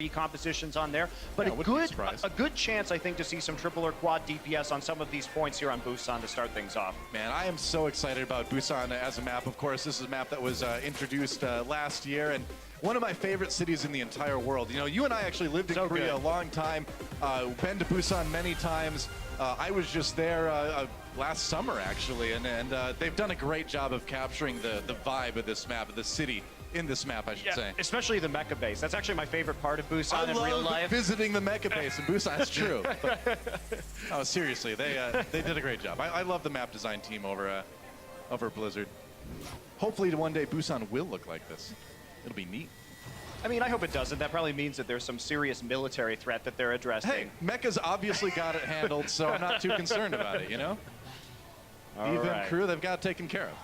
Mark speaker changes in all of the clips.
Speaker 1: compositions on there, but a good chance, I think, to see some triple or quad DPS on some of these points here on Busan to start things off.
Speaker 2: Man, I am so excited about Busan as a map. Of course, this is a map that was introduced last year, and one of my favorite cities in the entire world. You know, you and I actually lived in Korea a long time, been to Busan many times. I was just there last summer, actually, and they've done a great job of capturing the vibe of this map, of the city in this map, I should say.
Speaker 1: Especially the mecha base. That's actually my favorite part of Busan in real life.
Speaker 2: I love visiting the mecha base in Busan. That's true. But, oh, seriously, they did a great job. I love the map design team over Blizzard. Hopefully one day Busan will look like this. It'll be neat.
Speaker 1: I mean, I hope it doesn't. That probably means that there's some serious military threat that they're addressing.
Speaker 2: Hey, Mecha's obviously got it handled, so I'm not too concerned about it, you know? Even crew, they've got it taken care of.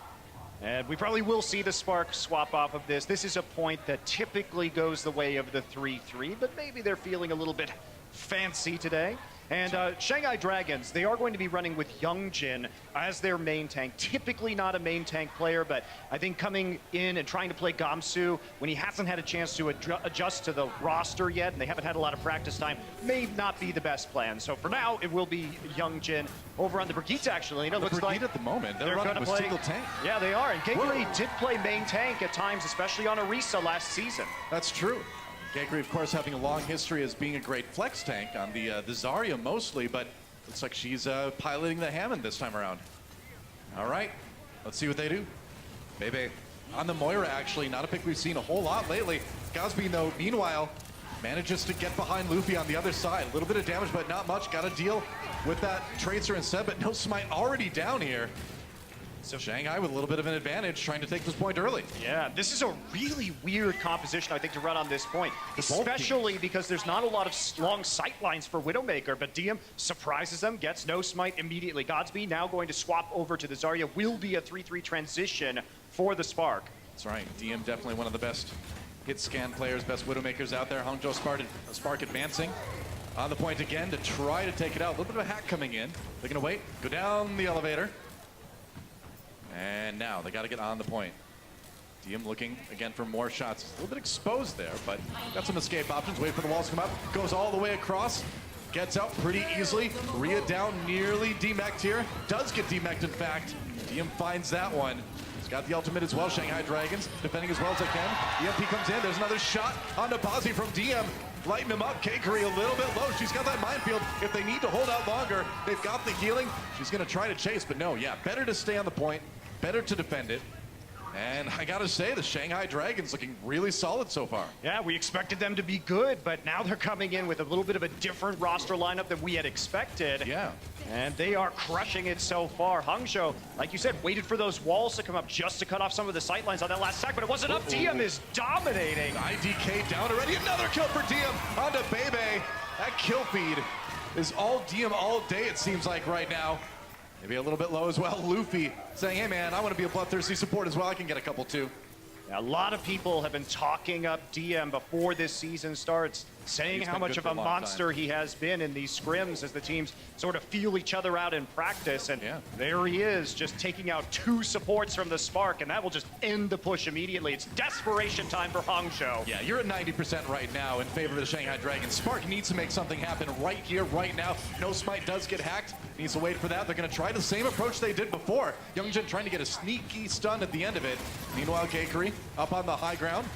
Speaker 1: And we probably will see the Spark swap off of this. This is a point that typically goes the way of the 3-3, but maybe they're feeling a little bit fancy today. And Shanghai Dragons, they are going to be running with Youngjin as their main tank. Typically not a main tank player, but I think coming in and trying to play Gamsu when he hasn't had a chance to adjust to the roster yet, and they haven't had a lot of practice time, may not be the best plan. So for now, it will be Youngjin over on the Brigitte, actually. You know, looks like
Speaker 2: at the moment, they're running with single tank.
Speaker 1: Yeah, they are. And Geguri did play main tank at times, especially on Orisa last season.
Speaker 2: That's true. Geguri, of course, having a long history as being a great flex tank on the Zarya mostly, but looks like she's piloting the Hammond this time around. All right, let's see what they do. Bebe on the Moira, actually, not a pick we've seen a whole lot lately. Godsb, though, meanwhile, manages to get behind Luffy on the other side. A little bit of damage, but not much. Got to deal with that Tracer instead, but no smite already down here. So Shanghai with a little bit of an advantage, trying to take this point early.
Speaker 1: Yeah, this is a really weird composition, I think, to run on this point, especially because there's not a lot of long sight lines for Widowmaker, but DM surprises them, gets no smite immediately. Godsb now going to swap over to the Zarya. Will be a 3-3 transition for the Spark.
Speaker 2: That's right. DM definitely one of the best hit scan players, best Widowmakers out there. Hangzhou Spark advancing on the point again to try to take it out. A little bit of a hack coming in. They're going to wait, go down the elevator. And now they got to get on the point. DM looking again for more shots. A little bit exposed there, but got some escape options. Wait for the walls to come up. Goes all the way across. Gets out pretty easily. Rhea down, nearly demeched here. Does get demeched, in fact. DM finds that one. He's got the ultimate as well. Shanghai Dragons defending as well as they can. EMP comes in. There's another shot on Nabazi from DM. Lighten him up. Geguri a little bit low. She's got that minefield. If they need to hold out longer, they've got the healing. She's going to try to chase, but no, yeah, better to stay on the point. Better to defend it. And I gotta say, the Shanghai Dragons looking really solid so far.
Speaker 1: Yeah, we expected them to be good, but now they're coming in with a little bit of a different roster lineup than we had expected.
Speaker 2: Yeah.
Speaker 1: And they are crushing it so far. Hangzhou, like you said, waited for those walls to come up just to cut off some of the sight lines on that last sack, but it wasn't enough. DM is dominating.
Speaker 2: IDK down already. Another kill for DM onto Bebe. That kill feed is all DM all day, it seems like right now. Maybe a little bit low as well. Luffy saying, hey man, I want to be a bloodthirsty support as well. I can get a couple too.
Speaker 1: A lot of people have been talking up DM before this season starts, saying how much of a monster he has been in these scrims as the teams sort of feel each other out in practice. And there he is, just taking out 2 supports from the Spark, and that will just end the push immediately. It's desperation time for Hangzhou.
Speaker 2: Yeah, you're at 90% right now in favor of the Shanghai Dragons. Spark needs to make something happen right here, right now. No smite does get hacked. Needs to wait for that. They're going to try the same approach they did before. Youngjin trying to get a sneaky stun at the end of it. Meanwhile, Geguri up on the high ground.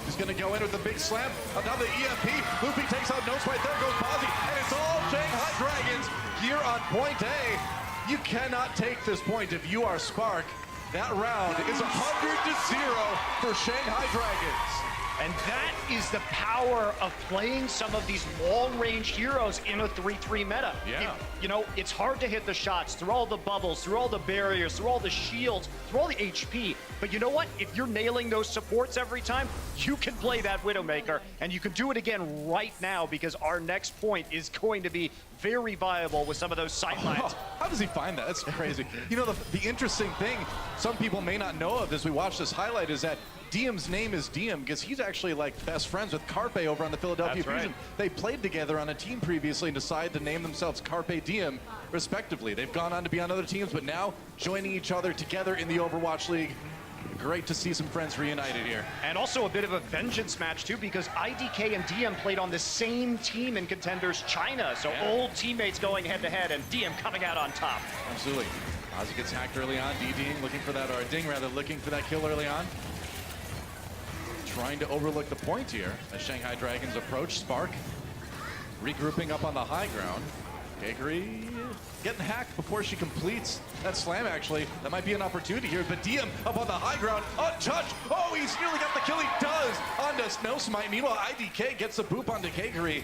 Speaker 2: He's going to go in with the big slam. Now the EMP. Luffy takes out no smite. There goes Bozzy. And it's all Shanghai Dragons here on point A. You cannot take this point if you are Spark. That round is 100-0 for Shanghai Dragons.
Speaker 1: And that is the power of playing some of these long-range heroes in a 3-3 meta.
Speaker 2: Yeah.
Speaker 1: You know, it's hard to hit the shots through all the bubbles, through all the barriers, through all the shields, through all the HP. But you know what? If you're nailing those supports every time, you can play that Widowmaker, and you can do it again right now because our next point is going to be very viable with some of those sight lines.
Speaker 2: Oh, how does he find that? That's crazy. You know, the interesting thing some people may not know of as we watch this highlight is that DM's name is DM because he's actually like best friends with Carpe over on the Philadelphia Fusion. They played together on a team previously and decided to name themselves Carpe Diem respectively. They've gone on to be on other teams, but now joining each other together in the Overwatch League. great to see some friends reunited here.
Speaker 1: And also a bit of a vengeance match too, because IDK and DM played on the same team in Contenders China. So old teammates going head to head and DM coming out on top.
Speaker 2: Absolutely. Ozzy gets hacked early on. Ding looking for that, or Ding rather, looking for that kill early on. Trying to overlook the point here as Shanghai Dragons approach. Spark regrouping up on the high ground. Gagery getting hacked before she completes that slam, actually. That might be an opportunity here, but DM up on the high ground, untouched. Oh, he's nearly got the kill. He does onto No Smite. Meanwhile, IDK gets the boop onto Gagery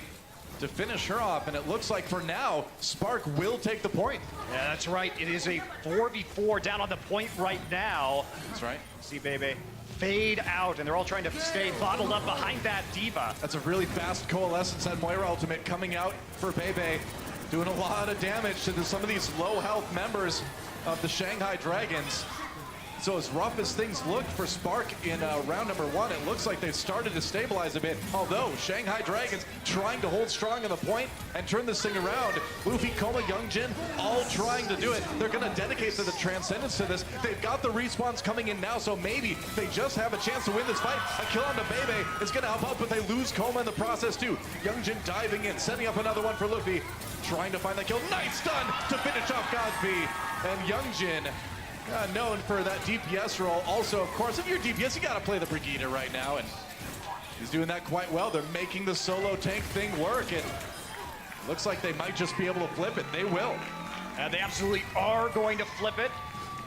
Speaker 2: to finish her off, and it looks like for now, Spark will take the point.
Speaker 1: Yeah, that's right. It is a 4v4 down on the point right now.
Speaker 2: That's right.
Speaker 1: See, baby. Fade out, and they're all trying to stay bottled up behind that diva.
Speaker 2: That's a really fast coalescence. That Moira ultimate coming out for Bebe, doing a lot of damage to some of these low health members of the Shanghai Dragons. So as rough as things looked for Spark in round number 1, it looks like they've started to stabilize a bit. Although Shanghai Dragons trying to hold strong on the point and turn this thing around. Luffy, Koma, Youngjin, all trying to do it. They're going to dedicate to the transcendence to this. They've got the respawns coming in now, so maybe they just have a chance to win this fight. A kill on the Bebe is going to help out, but they lose Koma in the process too. Youngjin diving in, setting up another one for Luffy. Trying to find that kill. Nice stun to finish off Godsb. And Youngjin, known for that DPS role. Also, of course, if you're DPS, you got to play the Brigitte right now, and he's doing that quite well. They're making the solo tank thing work, and looks like they might just be able to flip it. They will.
Speaker 1: They absolutely are going to flip it.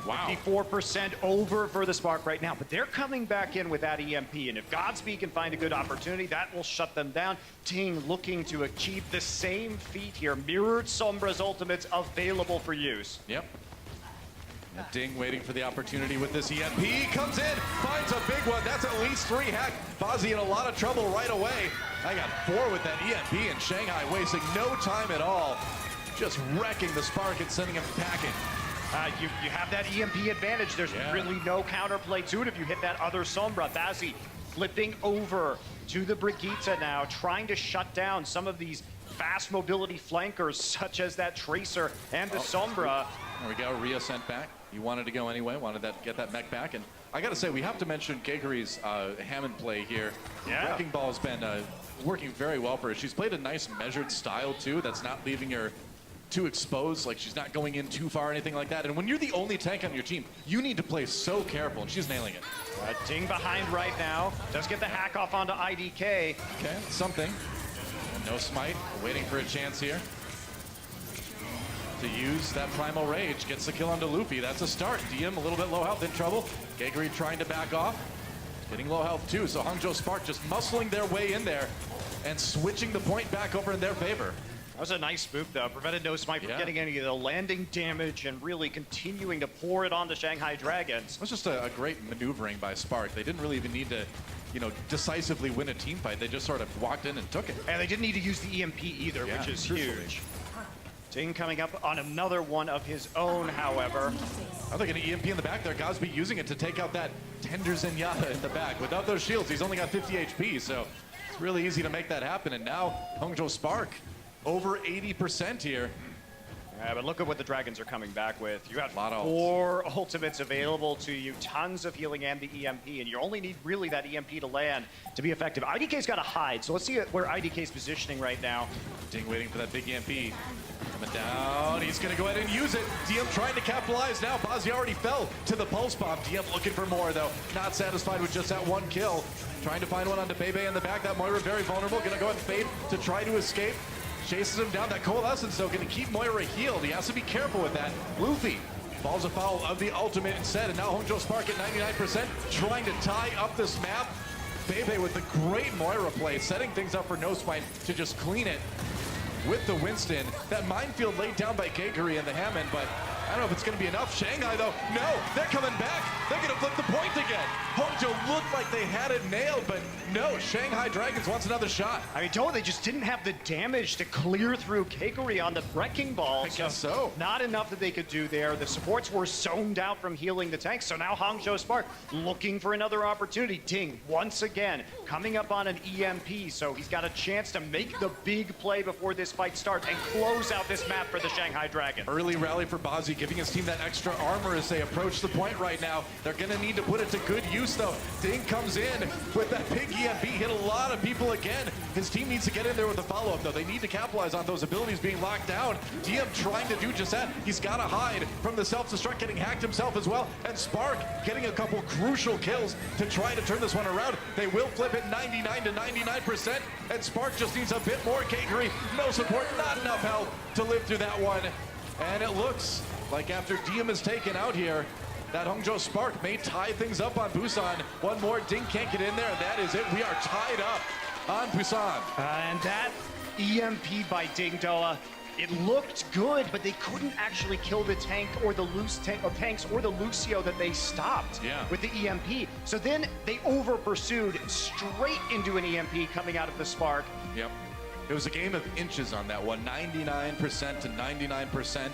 Speaker 2: Wow.
Speaker 1: 54% over for the Spark right now, but they're coming back in with that EMP, and if Godsb can find a good opportunity, that will shut them down. Ting looking to achieve the same feat here. Mirrored Sombra's ultimates available for use.
Speaker 2: Yep. And Ding waiting for the opportunity with this EMP. Comes in, finds a big one. That's at least 3 hack. Bozzy in a lot of trouble right away. I got 4 with that EMP, and Shanghai wasting no time at all. Just wrecking the Spark and sending him packing.
Speaker 1: You have that EMP advantage. There's really no counterplay to it if you hit that other Sombra. Bazzi flipping over to the Brigitte now, trying to shut down some of these fast mobility flankers, such as that Tracer and the Sombra.
Speaker 2: There we go, Rhea sent back. He wanted to go anyway, wanted to get that mech back. And I got to say, we have to mention Gagery's Hammond play here. Wrecking Ball's been working very well for her. She's played a nice measured style, too, that's not leaving her too exposed, like she's not going in too far or anything like that. And when you're the only tank on your team, you need to play so careful, and she's nailing it.
Speaker 1: Ding behind right now. Does get the hack off onto IDK.
Speaker 2: Okay, something. And No Smite, waiting for a chance here to use that Primal Rage. Gets the kill onto Luffy. That's a start. DM a little bit low health, in trouble. Gagery trying to back off. Getting low health too, so Hangzhou Spark just muscling their way in there and switching the point back over in their favor.
Speaker 1: That was a nice spook, though. Prevented No Smite from getting any of the landing damage and really continuing to pour it on the Shanghai Dragons.
Speaker 2: It was just a great maneuvering by Spark. They didn't really even need to, you know, decisively win a team fight. They just sort of walked in and took it.
Speaker 1: And they didn't need to use the EMP either, which is huge. Ting coming up on another one of his own, however.
Speaker 2: I think an EMP in the back there. Godsb using it to take out that Tender Zenyatta in the back. Without those shields, he's only got 50 HP, so it's really easy to make that happen. And now Hangzhou Spark over 80% here.
Speaker 1: Yeah, but look at what the Dragons are coming back with. You got
Speaker 2: lot of
Speaker 1: 4 ultimates available to you, tons of healing and the EMP, and you only need really that EMP to land to be effective. IDK's got to hide, so let's see where IDK's positioning right now.
Speaker 2: Ding waiting for that big EMP. Coming down, he's gonna go ahead and use it. DM trying to capitalize now. Bozzy already fell to the pulse bomb. DM looking for more though. Not satisfied with just that 1 kill. Trying to find one onto Bebe in the back. That Moira very vulnerable. Gonna go ahead and fade to try to escape. Chases him down. That Coalescence though, gonna keep Moira healed. He has to be careful with that. Luffy falls afoul of the ultimate instead, and now Hangzhou Spark at 99%, trying to tie up this map. Bebe with the great Moira play, setting things up for No Smite to just clean it with the Winston. That minefield laid down by Gagery and the Hammond, but I don't know if it's going to be enough. Shanghai, though, no, they're coming back. They're going to flip the point again. Hangzhou looked like they had it nailed, but no, Shanghai Dragons wants another shot.
Speaker 1: I mean, they just didn't have the damage to clear through Gagery on the Wrecking Ball.
Speaker 2: I guess so.
Speaker 1: Not enough that they could do there. The supports were zoned out from healing the tanks, so now Hangzhou Spark looking for another opportunity. Ting, once again, coming up on an EMP, so he's got a chance to make the big play before this fight starts and close out this map for the Shanghai Dragons.
Speaker 2: Early rally for Bozzy Godsb giving his team that extra armor as they approach the point right now. They're going to need to put it to good use, though. Ding comes in with that big EMP, hit a lot of people again. His team needs to get in there with a follow-up, though. They need to capitalize on those abilities being locked down. DM trying to do just that. He's got to hide from the self-destruct, getting hacked himself as well. And Spark getting a couple crucial kills to try to turn this one around. They will flip it 99 to 99%, and Spark just needs a bit more cakery. No support, not enough health to live through that one. And it looks like after DM is taken out here, that Hangzhou Spark may tie things up on Busan. One more, Ding can't get in there, and that is it. We are tied up on Busan.
Speaker 1: And that EMP by Ding Doa, it looked good, but they couldn't actually kill the tank or the tanks or the Lucio that they stopped with the EMP. So then they over pursued straight into an EMP coming out of the Spark.
Speaker 2: Yep. It was a game of inches on that one, 99% to 99%.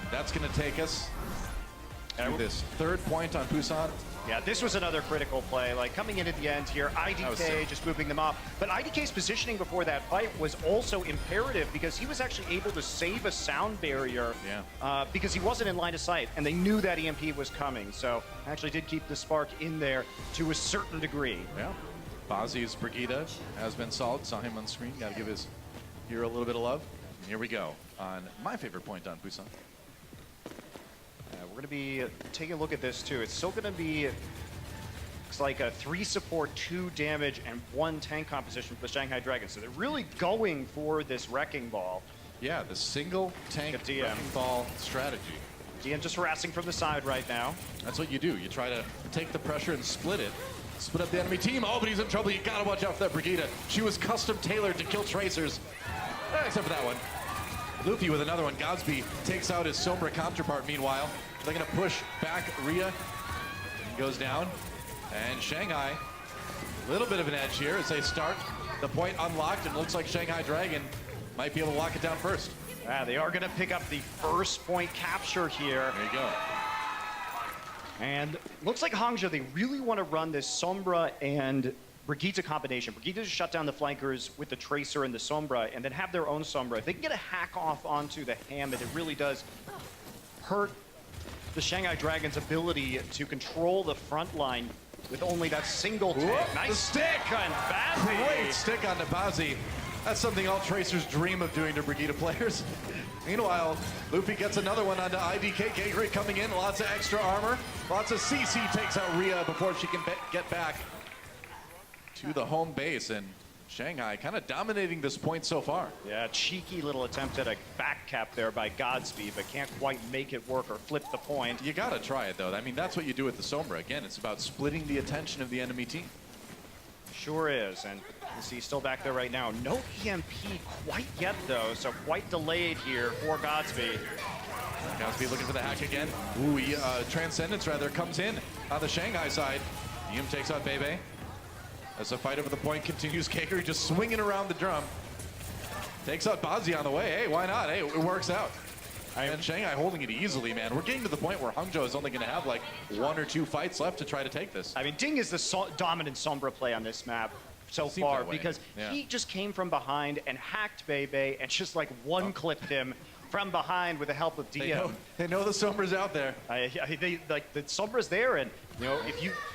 Speaker 2: That's going to take us to this third point on Busan.
Speaker 1: Yeah, this was another critical play. Like coming in at the end here, IDK just moving them off. But IDK's positioning before that fight was also imperative because he was actually able to save a sound barrier because he wasn't in line of sight and they knew that EMP was coming. So actually did keep the Spark in there to a certain degree.
Speaker 2: Yeah. Bazi's Brigitte has been solid. Saw him on screen. Got to give his hero a little bit of love. And here we go on my favorite point on Busan.
Speaker 1: We're going to be taking a look at this too. It's still going to be looks like a 3 support, 2 damage, and 1 tank composition for the Shanghai Dragons. So they're really going for this wrecking ball.
Speaker 2: Yeah, the single tank wrecking ball strategy.
Speaker 1: DM just harassing from the side right now.
Speaker 2: That's what you do. You try to take the pressure and split it. Split up the enemy team. Oh, but he's in trouble. You gotta watch out for that Brigitte. She was custom tailored to kill tracers. Except for that one. Luffy with another one. Godsb takes out his Sombra counterpart meanwhile. They're gonna push back Rhea. He goes down. And Shanghai, a little bit of an edge here as they start. The point unlocked, and looks like Shanghai Dragon might be able to lock it down first.
Speaker 1: They are gonna pick up the first point capture here.
Speaker 2: There you go.
Speaker 1: And looks like Hangzhou, they really want to run this Sombra and Brigitte combination. Brigitte just shut down the flankers with the Tracer and the Sombra, and then have their own Sombra. If they can get a hack off onto the Hammond, it really does hurt the Shanghai Dragons' ability to control the front line with only that single tank.
Speaker 2: Whoop,
Speaker 1: nice stick on Bazi.
Speaker 2: Great stick on Bazi. That's something all Tracers dream of doing to Brigitte players. Meanwhile, Luffy gets another one onto IDK. Gaegri coming in, lots of extra armor. Lots of CC takes out Rhea before she can get back to the home base. And Shanghai kind of dominating this point so far.
Speaker 1: Yeah, cheeky little attempt at a back cap there by Godsb, but can't quite make it work or flip the point.
Speaker 2: You gotta try it though. I mean, that's what you do with the Sombra. Again, it's about splitting the attention of the enemy team.
Speaker 1: Sure is, and you see still back there right now. No EMP quite yet though, so quite delayed here for Godsb.
Speaker 2: Godsb looking for the hack again. Ooh, Transcendence rather comes in on the Shanghai side. Diem takes out Bebe. As the fight over the point continues, Kakery just swinging around the drum. Takes out Bazi on the way. Hey, why not? Hey, it works out. And Shanghai holding it easily, man. We're getting to the point where Hangzhou is only going to have like 1 or 2 fights left to try to take this.
Speaker 1: I mean, Ding is the dominant Sombra play on this map so far because he just came from behind and hacked Bebe and just like one-clipped him from behind with the help of DM.
Speaker 2: They know the Sombra's out there.
Speaker 1: Like the Sombra's there, and you know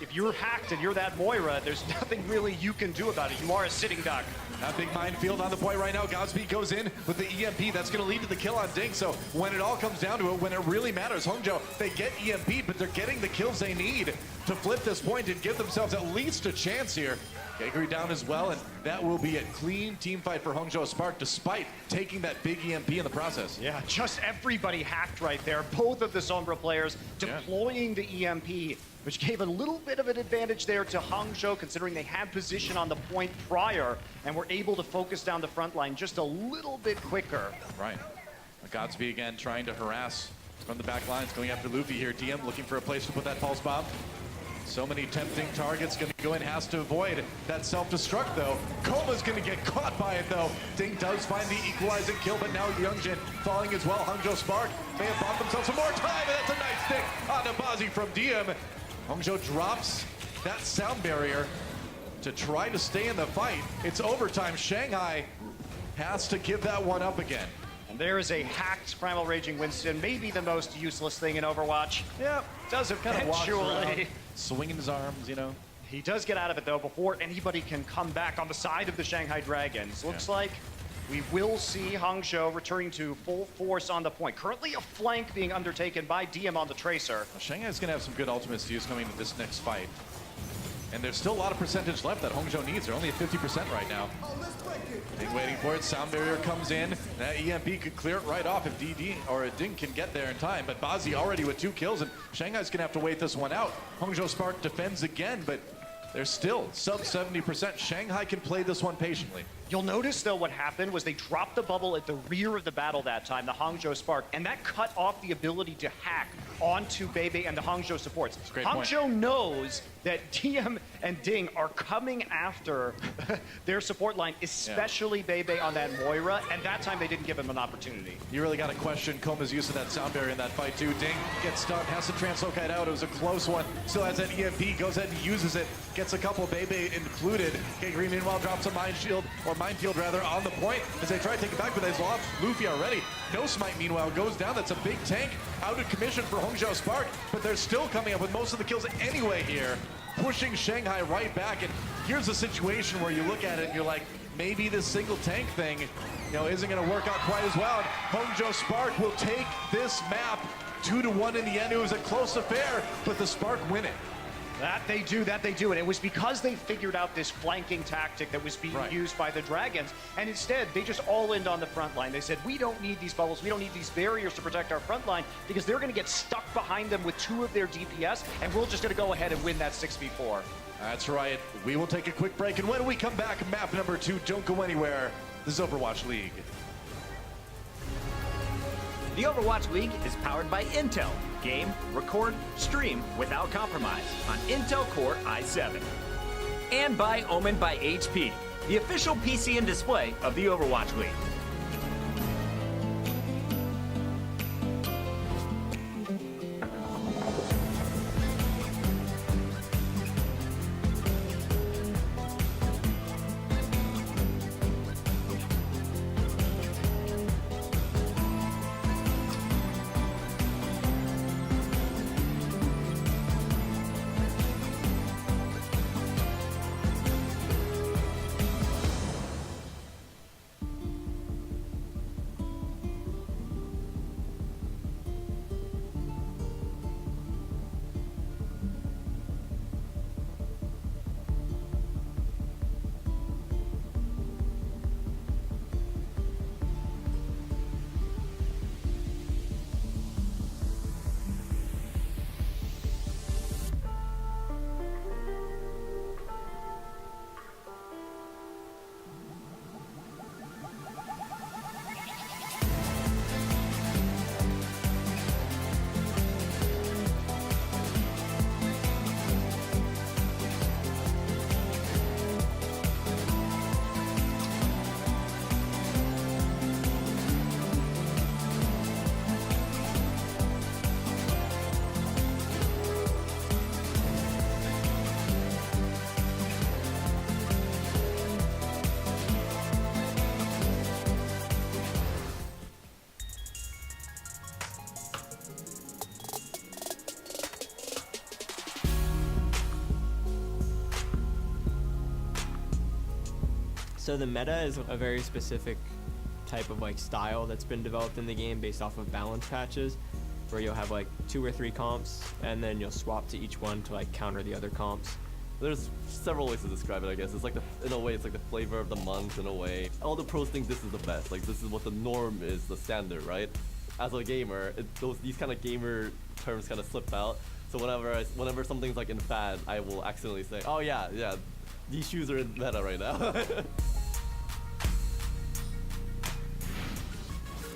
Speaker 1: if you're hacked and you're that Moira, there's nothing really you can do about it. You are a sitting duck.
Speaker 2: A big minefield on the point right now. Godsb goes in with the EMP. That's going to lead to the kill on Ding. So when it all comes down to it, when it really matters, Hangzhou, they get EMP'd, but they're getting the kills they need to flip this point and give themselves at least a chance here. Gaegri down as well, and that will be a clean team fight for Hangzhou Spark, despite taking that big EMP in the process.
Speaker 1: Yeah, just everybody hacked right there. Both of the Sombra players deploying the EMP, which gave a little bit of an advantage there to Hangzhou, considering they had position on the point prior and were able to focus down the front line just a little bit quicker.
Speaker 2: Right. Godsb again trying to harass from the back lines, going after Luffy here. DM looking for a place to put that pulse bomb. So many tempting targets, going to go in, has to avoid that self-destruct though. Koma's going to get caught by it though. Ding does find the equalizing kill, but now Youngjin falling as well. Hangzhou Spark may have bought themselves some more time, and that's a nice stick on Bazi from DM. Hangzhou drops that sound barrier to try to stay in the fight. It's overtime. Shanghai has to give that one up again.
Speaker 1: And There is a hacked Primal Raging Winston, maybe the most useless thing in Overwatch. Yeah, does eventually.
Speaker 2: Swinging his arms, you know.
Speaker 1: He does get out of it, though, before anybody can come back on the side of the Shanghai Dragons. Looks like we will see Hangzhou returning to full force on the point. Currently a flank being undertaken by DM on the Tracer.
Speaker 2: Well, Shanghai's going to have some good ultimates to use coming into this next fight. And there's still a lot of percentage left that Hangzhou needs. They're only at 50% right now. Ding waiting for it. Sound barrier comes in. That EMP could clear it right off if DD or Ding can get there in time. But Bazi already with 2 kills, and Shanghai's going to have to wait this one out. Hangzhou Spark defends again, but they're still sub 70%. Shanghai can play this one patiently.
Speaker 1: You'll notice, though, what happened was they dropped the bubble at the rear of the battle that time, the Hangzhou Spark, and that cut off the ability to hack onto Bebe and the Hangzhou supports. Hangzhou knows that DM and Ding are coming after their support line, especially Bebe on that Moira, and that time they didn't give him an opportunity.
Speaker 2: You really got to question Koma's use of that sound barrier in that fight, too. Ding gets stuck, has to translocate out. It was a close one. Still has that EMP, goes ahead and uses it, gets a couple, Bebe included. Kegri, meanwhile, drops a minefield rather, on the point as they try to take it back, but they've lost Luffy already. No Smite, meanwhile, goes down. That's a big tank out of commission for Hangzhou Spark, but they're still coming up with most of the kills anyway here, pushing Shanghai right back. And here's a situation where you look at it and you're like, maybe this single tank thing, you know, isn't going to work out quite as well. And Hangzhou Spark will take this map 2-1 in the end. It was a close affair, but the Spark win it.
Speaker 1: That they do, and it was because they figured out this flanking tactic that was being used by the Dragons, and instead they just all-in on the front line. They said, we don't need these bubbles, we don't need these barriers to protect our front line, because they're going to get stuck behind them with 2 of their DPS, and we're just going to go ahead and win that 6v4.
Speaker 2: That's right. We will take a quick break, and when we come back, map number 2, don't go anywhere. This is Overwatch League.
Speaker 3: The Overwatch League is powered by Intel. Game, record, stream without compromise on Intel Core i7. And by Omen by HP, the official PC and display of the Overwatch League.
Speaker 4: So the meta is a very specific type of like style that's been developed in the game based off of balance patches, where you'll have like 2 or 3 comps and then you'll swap to each one to like counter the other comps.
Speaker 5: There's several ways to describe it, I guess. It's like in a way, it's like the flavor of the month in a way. All the pros think this is the best. Like this is what the norm is, the standard, right? As a gamer, these kind of gamer terms kind of slip out. So whenever something's like in fad, I will accidentally say, oh yeah, these shoes are in meta right now.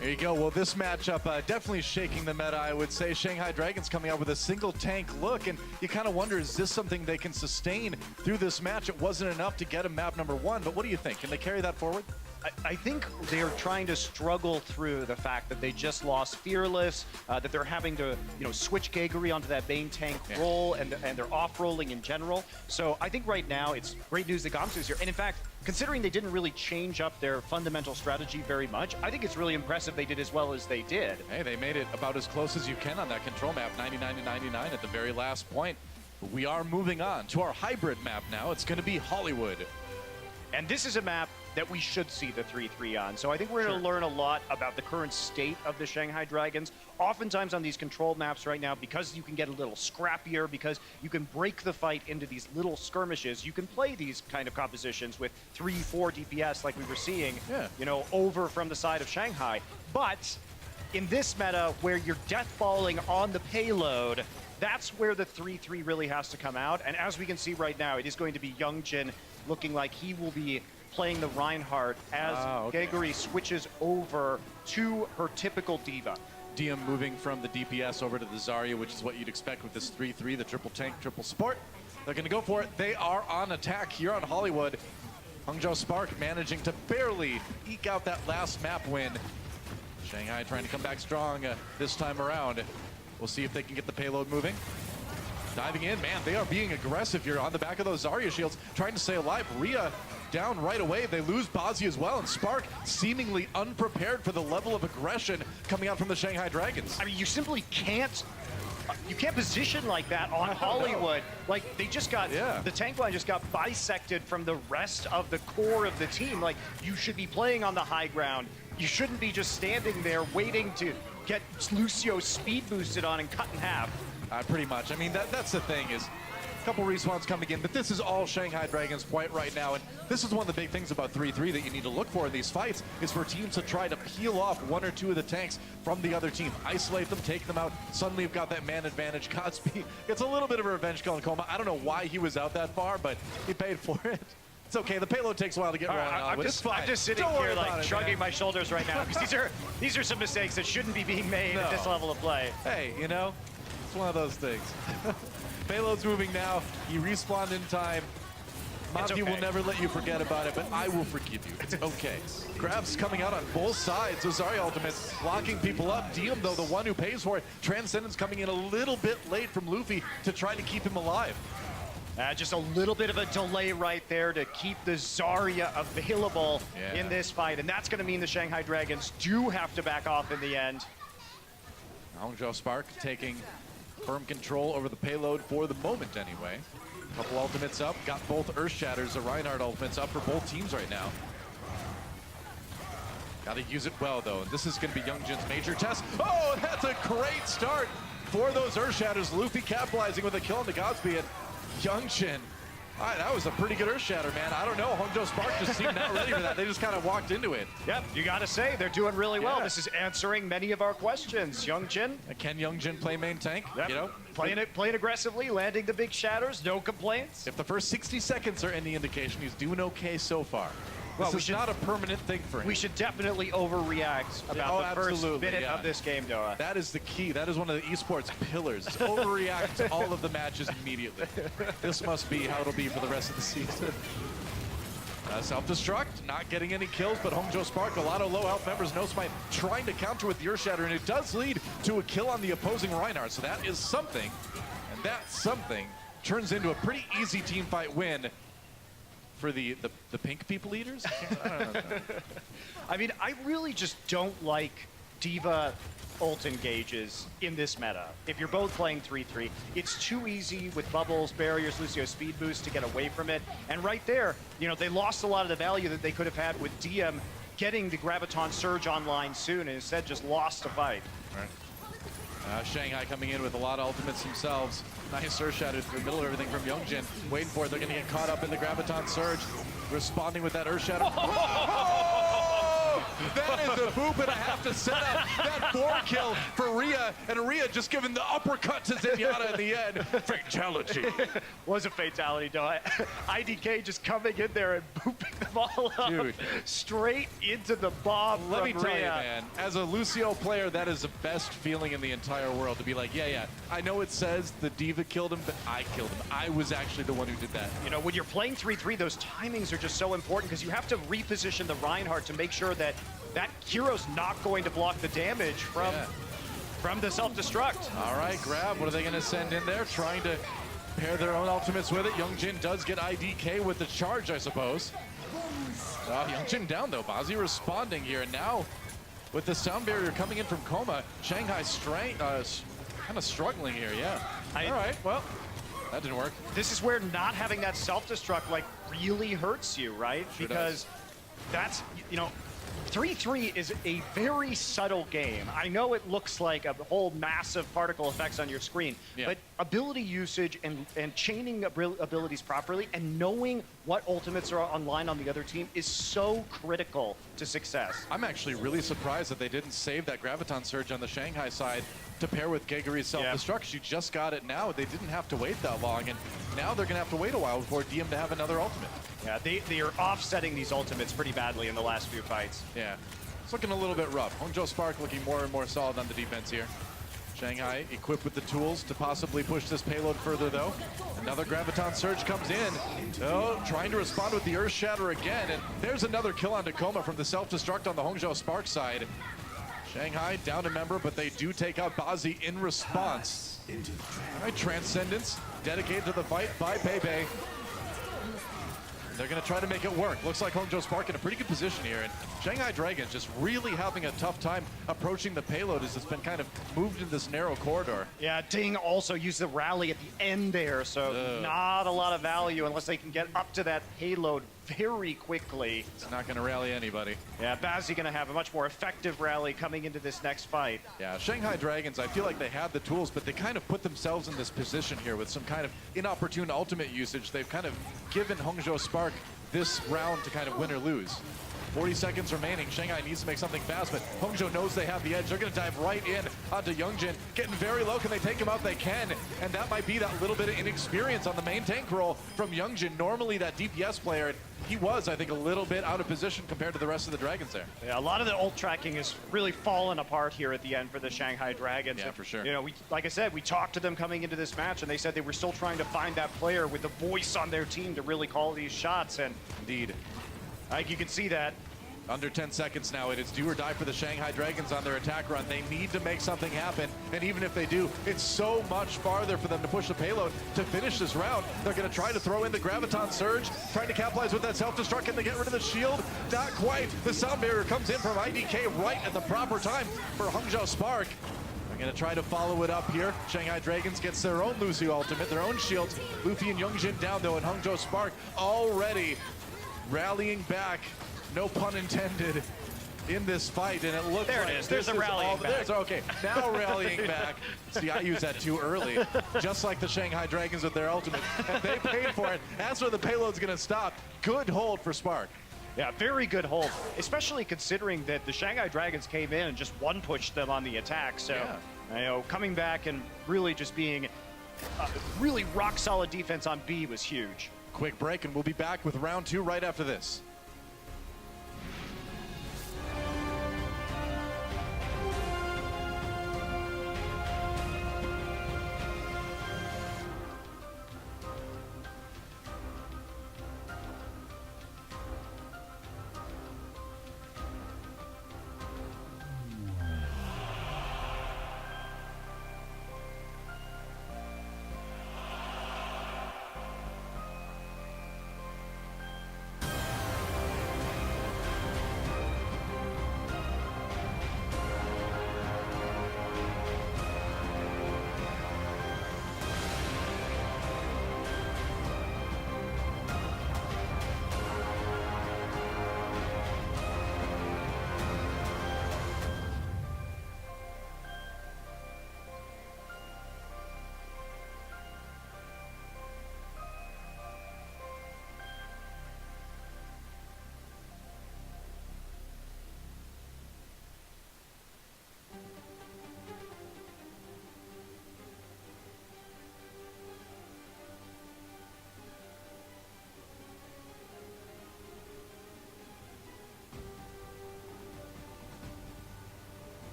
Speaker 2: There you go. Well, this matchup definitely shaking the meta, I would say. Shanghai Dragons coming out with a single tank look, and you kind of wonder, is this something they can sustain through this match? It wasn't enough to get a map number 1, but what do you think? Can they carry that forward?
Speaker 1: I think they're trying to struggle through the fact that they just lost Fearless, that they're having to, switch Geguri onto that main tank role, and they're off-rolling in general. So I think right now it's great news that Gamsu's here. And in fact, considering they didn't really change up their fundamental strategy very much, I think it's really impressive they did as well as they did.
Speaker 2: Hey, they made it about as close as you can on that control map, 99 to 99 at the very last point. But we are moving on to our hybrid map now. It's going to be Hollywood.
Speaker 1: And this is a map that we should see the 3-3 on. So I think we're going to learn a lot about the current state of the Shanghai Dragons. Oftentimes on these control maps right now, because you can get a little scrappier, because you can break the fight into these little skirmishes, you can play these kind of compositions with 3-4 DPS like we were seeing, you know, over from the side of Shanghai. But in this meta, where you're deathballing on the payload, that's where the 3-3 really has to come out. And as we can see right now, it is going to be Youngjin looking like he will be playing the Reinhardt as Geguri switches over to her typical diva.
Speaker 2: DM moving from the DPS over to the Zarya, which is what you'd expect with this 3-3, the triple tank, triple support. They're going to go for it. They are on attack here on Hollywood. Hangzhou Spark managing to barely eke out that last map win. Shanghai trying to come back strong this time around. We'll see if they can get the payload moving. Diving in, man, they are being aggressive here on the back of those Zarya shields, trying to stay alive. Rhea down right away. They lose Bazi as well, and Spark seemingly unprepared for the level of aggression coming out from the Shanghai Dragons.
Speaker 1: I mean, you simply can't, you can't position like that on Hollywood. Like, they just got, the tank line just got bisected from the rest of the core of the team. Like, you should be playing on the high ground. You shouldn't be just standing there waiting to get Lucio speed boosted on and cut in half.
Speaker 2: Pretty much. I mean, that's the thing is, a couple respawns coming in, but this is all Shanghai Dragons point right now, and this is one of the big things about 3-3 that you need to look for in these fights, is for teams to try to peel off one or two of the tanks from the other team, isolate them, take them out. Suddenly you've got that man advantage. Godsb gets a little bit of a revenge kill in coma. I don't know why he was out that far, but he paid for it. It's okay. The payload takes a while to get rolling on, but it's fine.
Speaker 1: I'm just sitting here like shrugging my shoulders right now, because these are some mistakes that shouldn't be being made at this level of play.
Speaker 2: Hey, you know, it's one of those things. Payload's moving now. You respawned in time. Monty will never let you forget about it, but I will forgive you. It's okay. Grabs coming out on both sides. So Zarya ultimates locking people up. Diem, though, the one who pays for it. Transcendence coming in a little bit late from Luffy to try to keep him alive.
Speaker 1: Just a little bit of a delay right there to keep the Zarya available in this fight. And that's going to mean the Shanghai Dragons do have to back off in the end.
Speaker 2: Hangzhou Spark taking firm control over the payload for the moment anyway. Couple ultimates up, got both Earth Shatters, the Reinhardt ultimates up for both teams right now. Gotta use it well though, and this is gonna be Youngjin's major test. Oh, that's a great start for those Earth Shatters. Luffy capitalizing with a kill on the Godsb, and Youngjin. All right, that was a pretty good Earth Shatter, man. I don't know, Hangzhou Spark just seemed not ready for that. They just kind of walked into it.
Speaker 1: Yep, you gotta say, they're doing really well. This is answering many of our questions. Youngjin.
Speaker 2: Can Youngjin play main tank?
Speaker 1: Yep.
Speaker 2: You know?
Speaker 1: Playing aggressively, landing the big shatters, no complaints.
Speaker 2: If the first 60 seconds are any indication, he's doing okay so far. Well, this is not a permanent thing for him.
Speaker 1: We should definitely overreact about the first minute of this game, Doa.
Speaker 2: That is the key. That is one of the esports pillars. Overreact to all of the matches immediately. This must be how it'll be for the rest of the season. Self-destruct, not getting any kills, but Hangzhou Spark, a lot of low health members, no smite, trying to counter with the Earth Shatter, and it does lead to a kill on the opposing Reinhardt. So that is something, and that something turns into a pretty easy team fight win for the pink people eaters? I don't know.
Speaker 1: I mean, I really just don't like Diva ult engages in this meta. If you're both playing 3-3, it's too easy with bubbles, barriers, Lucio speed boost to get away from it. And right there, you know, they lost a lot of the value that they could have had with DM getting the Graviton Surge online soon, and instead just lost a fight.
Speaker 2: All right. Shanghai coming in with a lot of ultimates themselves. Nice Earth Shatter through the middle of everything from Youngjin. Waiting for it. They're going to get caught up in the Graviton Surge. Responding with that Earth Shatter. That is a boop and a half to set up that 4 kill for Rhea. And Rhea just giving the uppercut to Zenyatta in the end. Fatality.
Speaker 1: Was a fatality, though. IDK just coming in there and booping them all up.
Speaker 2: Dude.
Speaker 1: Straight into the bomb.
Speaker 2: Let me tell you, man, as a Lucio player, that is the best feeling in the entire world to be like, yeah, I know it says the Diva killed him, but I killed him. I was actually the one who did that.
Speaker 1: You know, when you're playing 3-3, those timings are just so important because you have to reposition the Reinhardt to make sure that that hero's not going to block the damage from the self-destruct.
Speaker 2: All right, Grab, what are they going to send in there? Trying to pair their own ultimates with it. Youngjin does get IDK with the charge, I suppose. Youngjin down though. Bazzi responding here. And now with the sound barrier coming in from Coma, Shanghai kind of struggling here, yeah. All right, well, that didn't work.
Speaker 1: This is where not having that self-destruct like really hurts you, right?
Speaker 2: Sure
Speaker 1: Because that's, you know, 3-3 is a very subtle game. I know it looks like a whole massive particle effects on your screen,
Speaker 2: Yeah.
Speaker 1: but ability usage and chaining abilities properly and knowing what ultimates are online on the other team is so critical to success.
Speaker 2: I'm actually really surprised that they didn't save that Graviton Surge on the Shanghai side to pair with Geguri's self-destruct. She just got it now. They didn't have to wait that long, and now they're going to have to wait a while before DM to have another ultimate.
Speaker 1: Yeah, they are offsetting these ultimates pretty badly in the last few fights.
Speaker 2: Yeah, it's looking a little bit rough. Hongzhou Spark looking more and more solid on the defense here. Shanghai equipped with the tools to possibly push this payload further though. Another Graviton Surge comes in. Oh, trying to respond with the Earth Shatter again, and there's another kill on Tacoma from the self-destruct on the Hongzhou Spark side. Shanghai down a member, but they do take out Bazzi in response. All right, Transcendence dedicated to the fight by Pepe. They're going to try to make it work. Looks like Hongzhou Spark in a pretty good position here. And Shanghai Dragons just really having a tough time approaching the payload as it's been kind of moved in this narrow corridor.
Speaker 1: Yeah, Ding also used the rally at the end there, so not a lot of value unless they can get up to that payload very quickly.
Speaker 2: It's not going to rally anybody.
Speaker 1: Yeah, Bazzi going to have a much more effective rally coming into this next fight.
Speaker 2: Yeah, Shanghai Dragons, I feel like they have the tools, but they kind of put themselves in this position here with some kind of inopportune ultimate usage. They've kind of given Hongzhou Spark this round to kind of win or lose. 40 seconds remaining. Shanghai needs to make something fast, but Hongzhou knows they have the edge. They're going to dive right in onto Youngjin. Getting very low. Can they take him out? They can. And that might be that little bit of inexperience on the main tank role from Youngjin. Normally that DPS player, he was, I think, a little bit out of position compared to the rest of the Dragons there.
Speaker 1: Yeah, a lot of the ult tracking is really fallen apart here at the end for the Shanghai Dragons.
Speaker 2: Yeah, for sure.
Speaker 1: You know, like I said, we talked to them coming into this match, and they said they were still trying to find that player with the voice on their team to really call these shots. And
Speaker 2: Indeed.
Speaker 1: I think you can see that.
Speaker 2: Under 10 seconds now. It is do or die for the Shanghai Dragons on their attack run. They need to make something happen. And even if they do, it's so much farther for them to push the payload to finish this round. They're going to try to throw in the Graviton Surge, trying to capitalize with that self-destruct. Can they get rid of the shield? Not quite. The sound barrier comes in from IDK right at the proper time for Hongzhou Spark. They're going to try to follow it up here. Shanghai Dragons gets their own Lucy ultimate, their own shields. Luffy and Youngjin down though, and Hongzhou Spark already rallying back. No pun intended in this fight, and it looks
Speaker 1: there
Speaker 2: like
Speaker 1: it is. There's a rallying back.
Speaker 2: Okay, now rallying back. See, I used that too early, just like the Shanghai Dragons with their ultimate, and they paid for it. That's where the payload's going to stop. Good hold for Spark.
Speaker 1: Yeah, very good hold, especially considering that the Shanghai Dragons came in and just one-pushed them on the attack. So, you know, coming back and really just being really rock-solid defense on B was huge.
Speaker 2: Quick break, and we'll be back with round 2 right after this.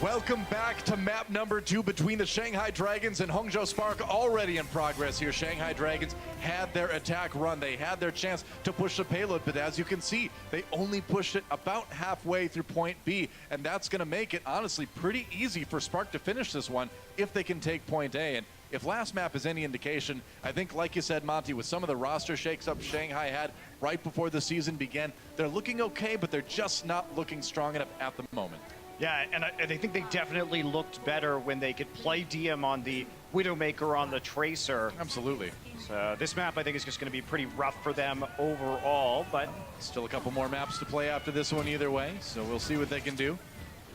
Speaker 2: Welcome back to map number 2 between the Shanghai Dragons and Hangzhou Spark, already in progress here. Shanghai Dragons had their attack run. They had their chance to push the payload, but as you can see, they only pushed it about halfway through point B, and that's going to make it, honestly, pretty easy for Spark to finish this one if they can take point A. And if last map is any indication, I think, like you said, Monty, with some of the roster shakes-ups Shanghai had right before the season began, they're looking okay, but they're just not looking strong enough at the moment.
Speaker 1: Yeah, and I think they definitely looked better when they could play DM on the Widowmaker on the Tracer.
Speaker 2: Absolutely.
Speaker 1: So this map, I think, is just going to be pretty rough for them overall, but
Speaker 2: Still a couple more maps to play after this one either way, so we'll see what they can do.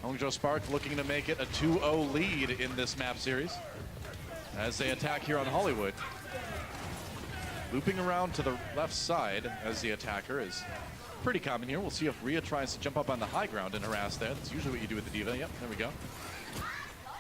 Speaker 2: Hangzhou Spark looking to make it a 2-0 lead in this map series as they attack here on Hollywood. Looping around to the left side as the attacker is pretty common here. We'll see if Rhea tries to jump up on the high ground and harass there. That's usually what you do with the Diva. Yep, there we go.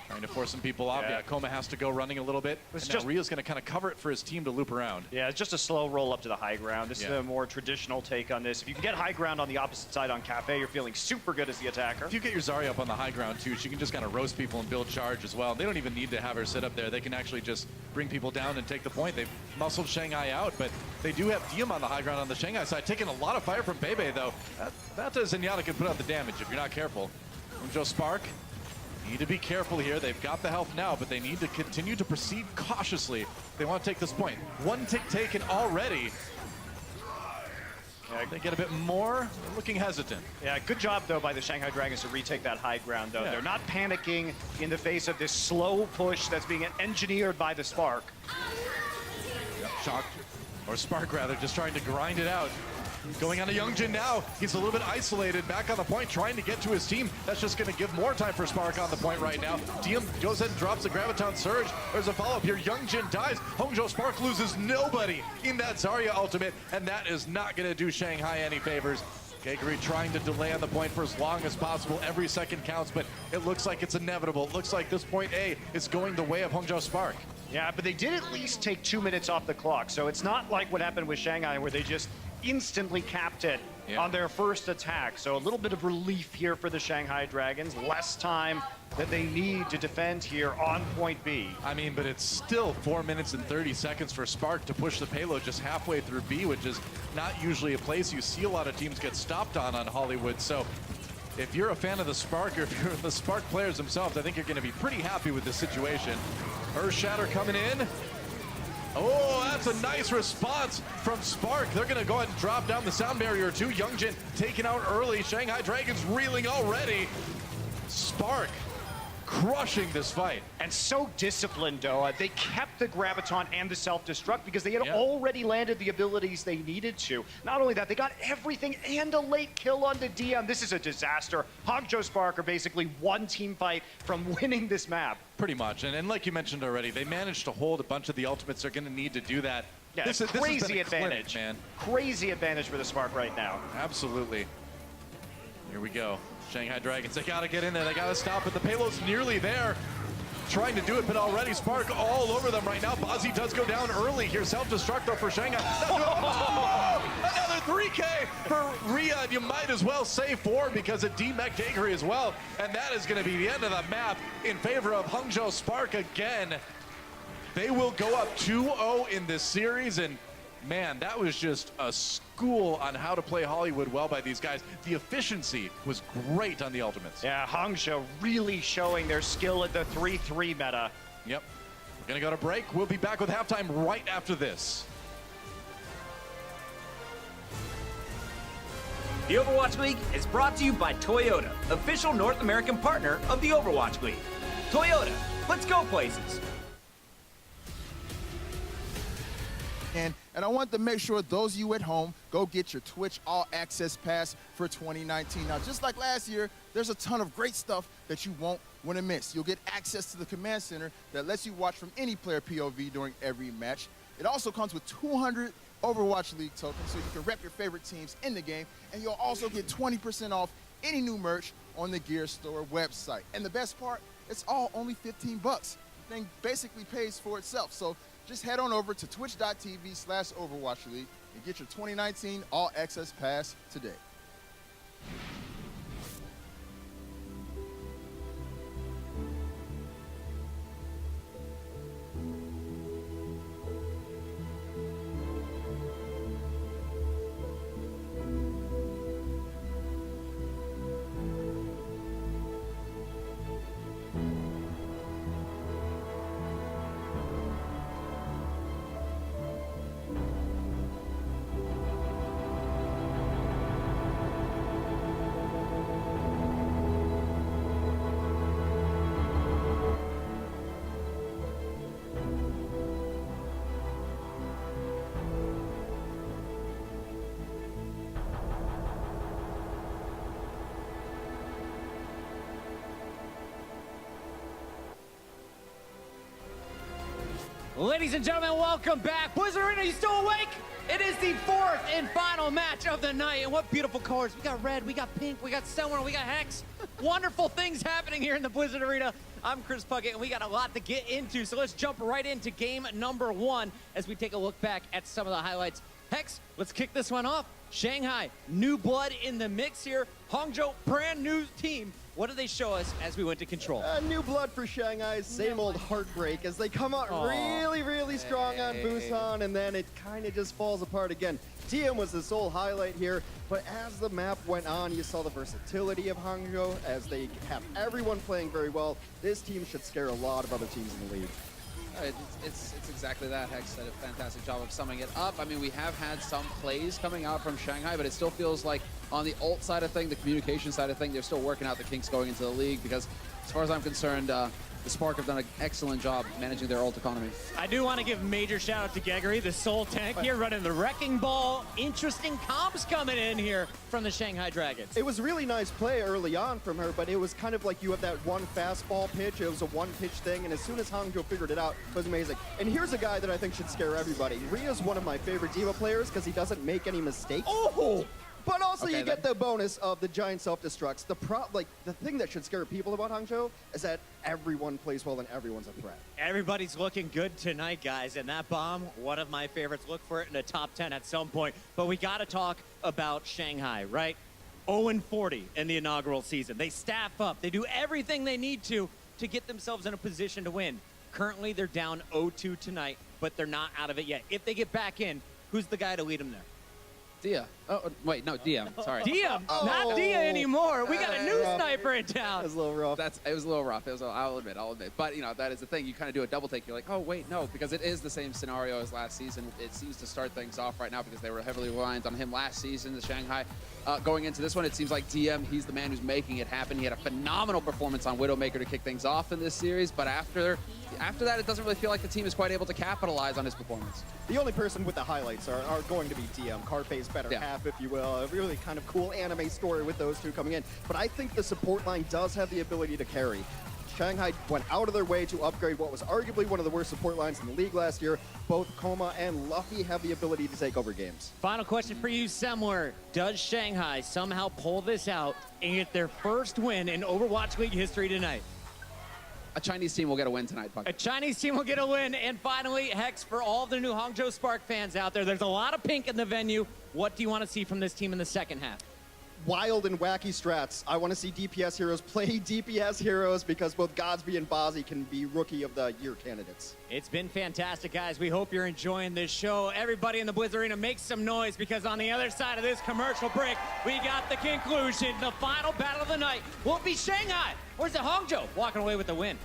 Speaker 2: Trying to force some people off. Yeah, Koma has to go running a little bit. And now Rhea's going to kind of cover it for his team to loop around.
Speaker 1: Yeah, it's just a slow roll up to the high ground. This is a more traditional take on this. If you can get high ground on the opposite side on Cafe, you're feeling super good as the attacker.
Speaker 2: If you get your Zarya up on the high ground too, she can just kind of roast people and build charge as well. They don't even need to have her sit up there. They can actually just bring people down and take the point. They've muscled Shanghai out, but they do have Diem on the high ground on the Shanghai side, taking a lot of fire from Bebe though. That Zenyatta can put out the damage if you're not careful. Hangzhou Spark need to be careful here. They've got the health now, but they need to continue to proceed cautiously. They want to take this point. One tick taken already. They get a bit more. They're looking hesitant.
Speaker 1: Yeah, good job, though, by the Shanghai Dragons to retake that high ground, though. They're not panicking in the face of this slow push that's being engineered by the Spark.
Speaker 2: Shocked, or Spark rather, just trying to grind it out. Going on to Youngjin now. He's a little bit isolated back on the point, trying to get to his team. That's just going to give more time for Spark on the point right now. Diem goes ahead and drops the Graviton Surge. There's a follow-up here. Youngjin dies. Hangzhou Spark loses nobody in that Zarya ultimate, and that is not going to do Shanghai any favors. Geguri trying to delay on the point for as long as possible. Every second counts, but it looks like it's inevitable. It looks like this point A is going the way of Hangzhou Spark.
Speaker 1: Yeah, but they did at least take 2 minutes off the clock, so it's not like what happened with Shanghai where they just instantly capped it on their first attack. So a little bit of relief here for the Shanghai Dragons. Less time that they need to defend here on point B.
Speaker 2: I mean, but it's still 4 minutes and 30 seconds for Spark to push the payload just halfway through B, which is not usually a place you see a lot of teams get stopped on Hollywood. So if you're a fan of the Spark, or if you're the Spark players themselves, I think you're going to be pretty happy with this situation. Earth Shatter coming in. Oh, that's a nice response from Spark. They're going to go ahead and drop down the sound barrier too. Youngjin taken out early. Shanghai Dragons reeling already. Spark crushing this fight.
Speaker 1: And so disciplined, though. They kept the Graviton and the self-destruct because they had already landed the abilities they needed to. Not only that, they got everything and a late kill onto DM. This is a disaster. Hangzhou Spark are basically one team fight from winning this map.
Speaker 2: Pretty much. And like you mentioned already, they managed to hold a bunch of the ultimates they're going to need to do that.
Speaker 1: Yeah,
Speaker 2: this
Speaker 1: crazy advantage,
Speaker 2: clinic, man.
Speaker 1: Crazy advantage for the Spark right now.
Speaker 2: Absolutely. Here we go. Shanghai Dragons, they gotta get in there, they gotta stop it. The payload's nearly there. Trying to do it, but already Spark all over them right now. Bazzi does go down early here. Self-destruct though for Shanghai. Another 3K for Rhea, and you might as well say 4 because it demech Geguri as well. And that is gonna be the end of the map in favor of Hangzhou Spark again. They will go up 2-0 in this series, and man, that was just a school on how to play Hollywood well by these guys. The efficiency was great on the ultimates.
Speaker 1: Yeah, Hangzhou really showing their skill at the 3-3 meta.
Speaker 2: Yep. We're gonna go to break. We'll be back with halftime right after this.
Speaker 3: The Overwatch League is brought to you by Toyota, official North American partner of the Overwatch League. Toyota, let's go places.
Speaker 6: And I want to make sure those of you at home go get your Twitch All Access Pass for 2019. Now, just like last year, there's a ton of great stuff that you won't want to miss. You'll get access to the command center that lets you watch from any player POV during every match. It also comes with 200 Overwatch League tokens so you can rep your favorite teams in the game. And you'll also get 20% off any new merch on the Gear Store website. And the best part, it's all only 15 bucks. The thing basically pays for itself. So just head on over to twitch.tv/Overwatch League and get your 2019 All Access Pass today.
Speaker 7: Ladies and gentlemen, welcome back. Blizzard Arena, you still awake? It is the fourth and final match of the night. And what beautiful colors. We got red, we got pink, we got silver, we got hex. Wonderful things happening here in the Blizzard Arena. I'm Chris Puckett, and we got a lot to get into. So let's jump right into game number 1 as we take a look back at some of the highlights. Hex, let's kick this one off. Shanghai, new blood in the mix here. Hangzhou, brand new team. What did they show us as we went to control?
Speaker 8: New blood for Shanghai, same old heartbreak as they come out really strong on Busan, and then it kind of just falls apart again. TM was the sole highlight here, but as the map went on, you saw the versatility of Hangzhou as they have everyone playing very well. This team should scare a lot of other teams in the league.
Speaker 9: It's exactly that. Hex did a fantastic job of summing it up. I mean, we have had some plays coming out from Shanghai, but it still feels like on the ult side of thing, the communication side of thing, they're still working out the kinks going into the league because as far as I'm concerned, the Spark have done an excellent job managing their ult economy.
Speaker 7: I do want to give major shout out to Gregory, the sole tank here, running the wrecking ball. Interesting comps coming in here from the Shanghai Dragons.
Speaker 8: It was a really nice play early on from her, but it was kind of like you have that one fastball pitch. It was a one-pitch thing, and as soon as Hangzhou figured it out, it was amazing. And here's a guy that I think should scare everybody. Ria's one of my favorite Diva players because he doesn't make any mistakes. Oh! But also you get the bonus of the giant self-destructs. The thing that should scare people about Hangzhou is that everyone plays well and everyone's a threat.
Speaker 7: Everybody's looking good tonight, guys, and that bomb, one of my favorites. Look for it in the top 10 at some point. But we got to talk about Shanghai, right? 0-40 in the inaugural season. They staff up. They do everything they need to get themselves in a position to win. Currently, they're down 0-2 tonight, but they're not out of it yet. If they get back in, who's the guy to lead them there?
Speaker 9: Dia. Oh, wait, no, Diem. Sorry.
Speaker 7: Diem, not Dia anymore. We got a new sniper in town.
Speaker 8: It was a little rough.
Speaker 9: It was a little rough. I'll admit. But, you know, that is the thing. You kind of do a double take. You're like, oh, wait, no, because it is the same scenario as last season. It seems to start things off right now because they were heavily reliant on him last season, the Shanghai. Going into this one, it seems like DM, he's the man who's making it happen. He had a phenomenal performance on Widowmaker to kick things off in this series, but after that, it doesn't really feel like the team is quite able to capitalize on his performance.
Speaker 8: The only person with the highlights are going to be DM, Carpe's better half, if you will. A really kind of cool anime story with those two coming in. But I think the support line does have the ability to carry. Shanghai went out of their way to upgrade what was arguably one of the worst support lines in the league last year. Both Koma and Luffy have the ability to take over games.
Speaker 7: Final question for you, Semler. Does Shanghai somehow pull this out and get their first win in Overwatch League history tonight?
Speaker 9: A Chinese team will get a win tonight, Puck.
Speaker 7: A Chinese team will get a win. And finally, Hex, for all the new Hangzhou Spark fans out there, there's a lot of pink in the venue. What do you want to see from this team in the second half?
Speaker 8: Wild and wacky strats. I want to see DPS heroes play DPS heroes because both Godsb and Bozzy can be Rookie of the Year candidates.
Speaker 7: It's been fantastic, guys. We hope you're enjoying this show. Everybody in the Blizzard Arena, make some noise because on the other side of this commercial break, we got the conclusion. The final battle of the night will be Shanghai. Where's the Hangzhou walking away with the win?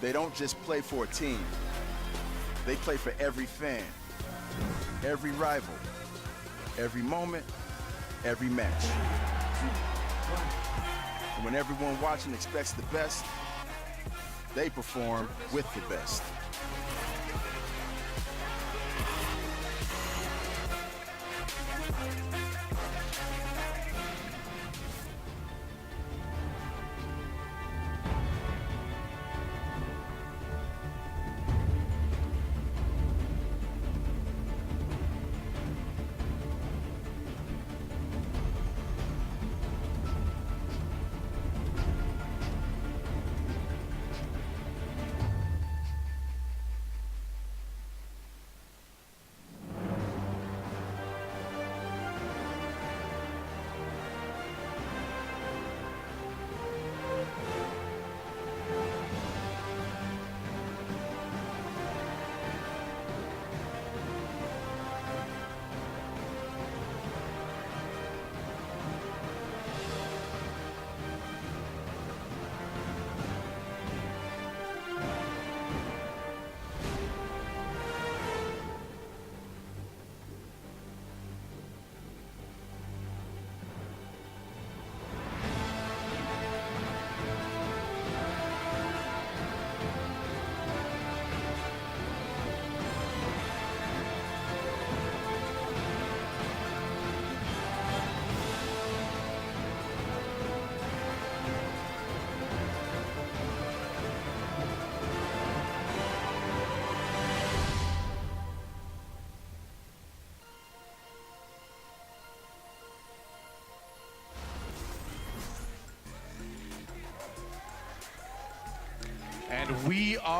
Speaker 10: They don't just play for a team. They play for every fan, every rival, every moment, every match. And when everyone watching expects the best, they perform with the best.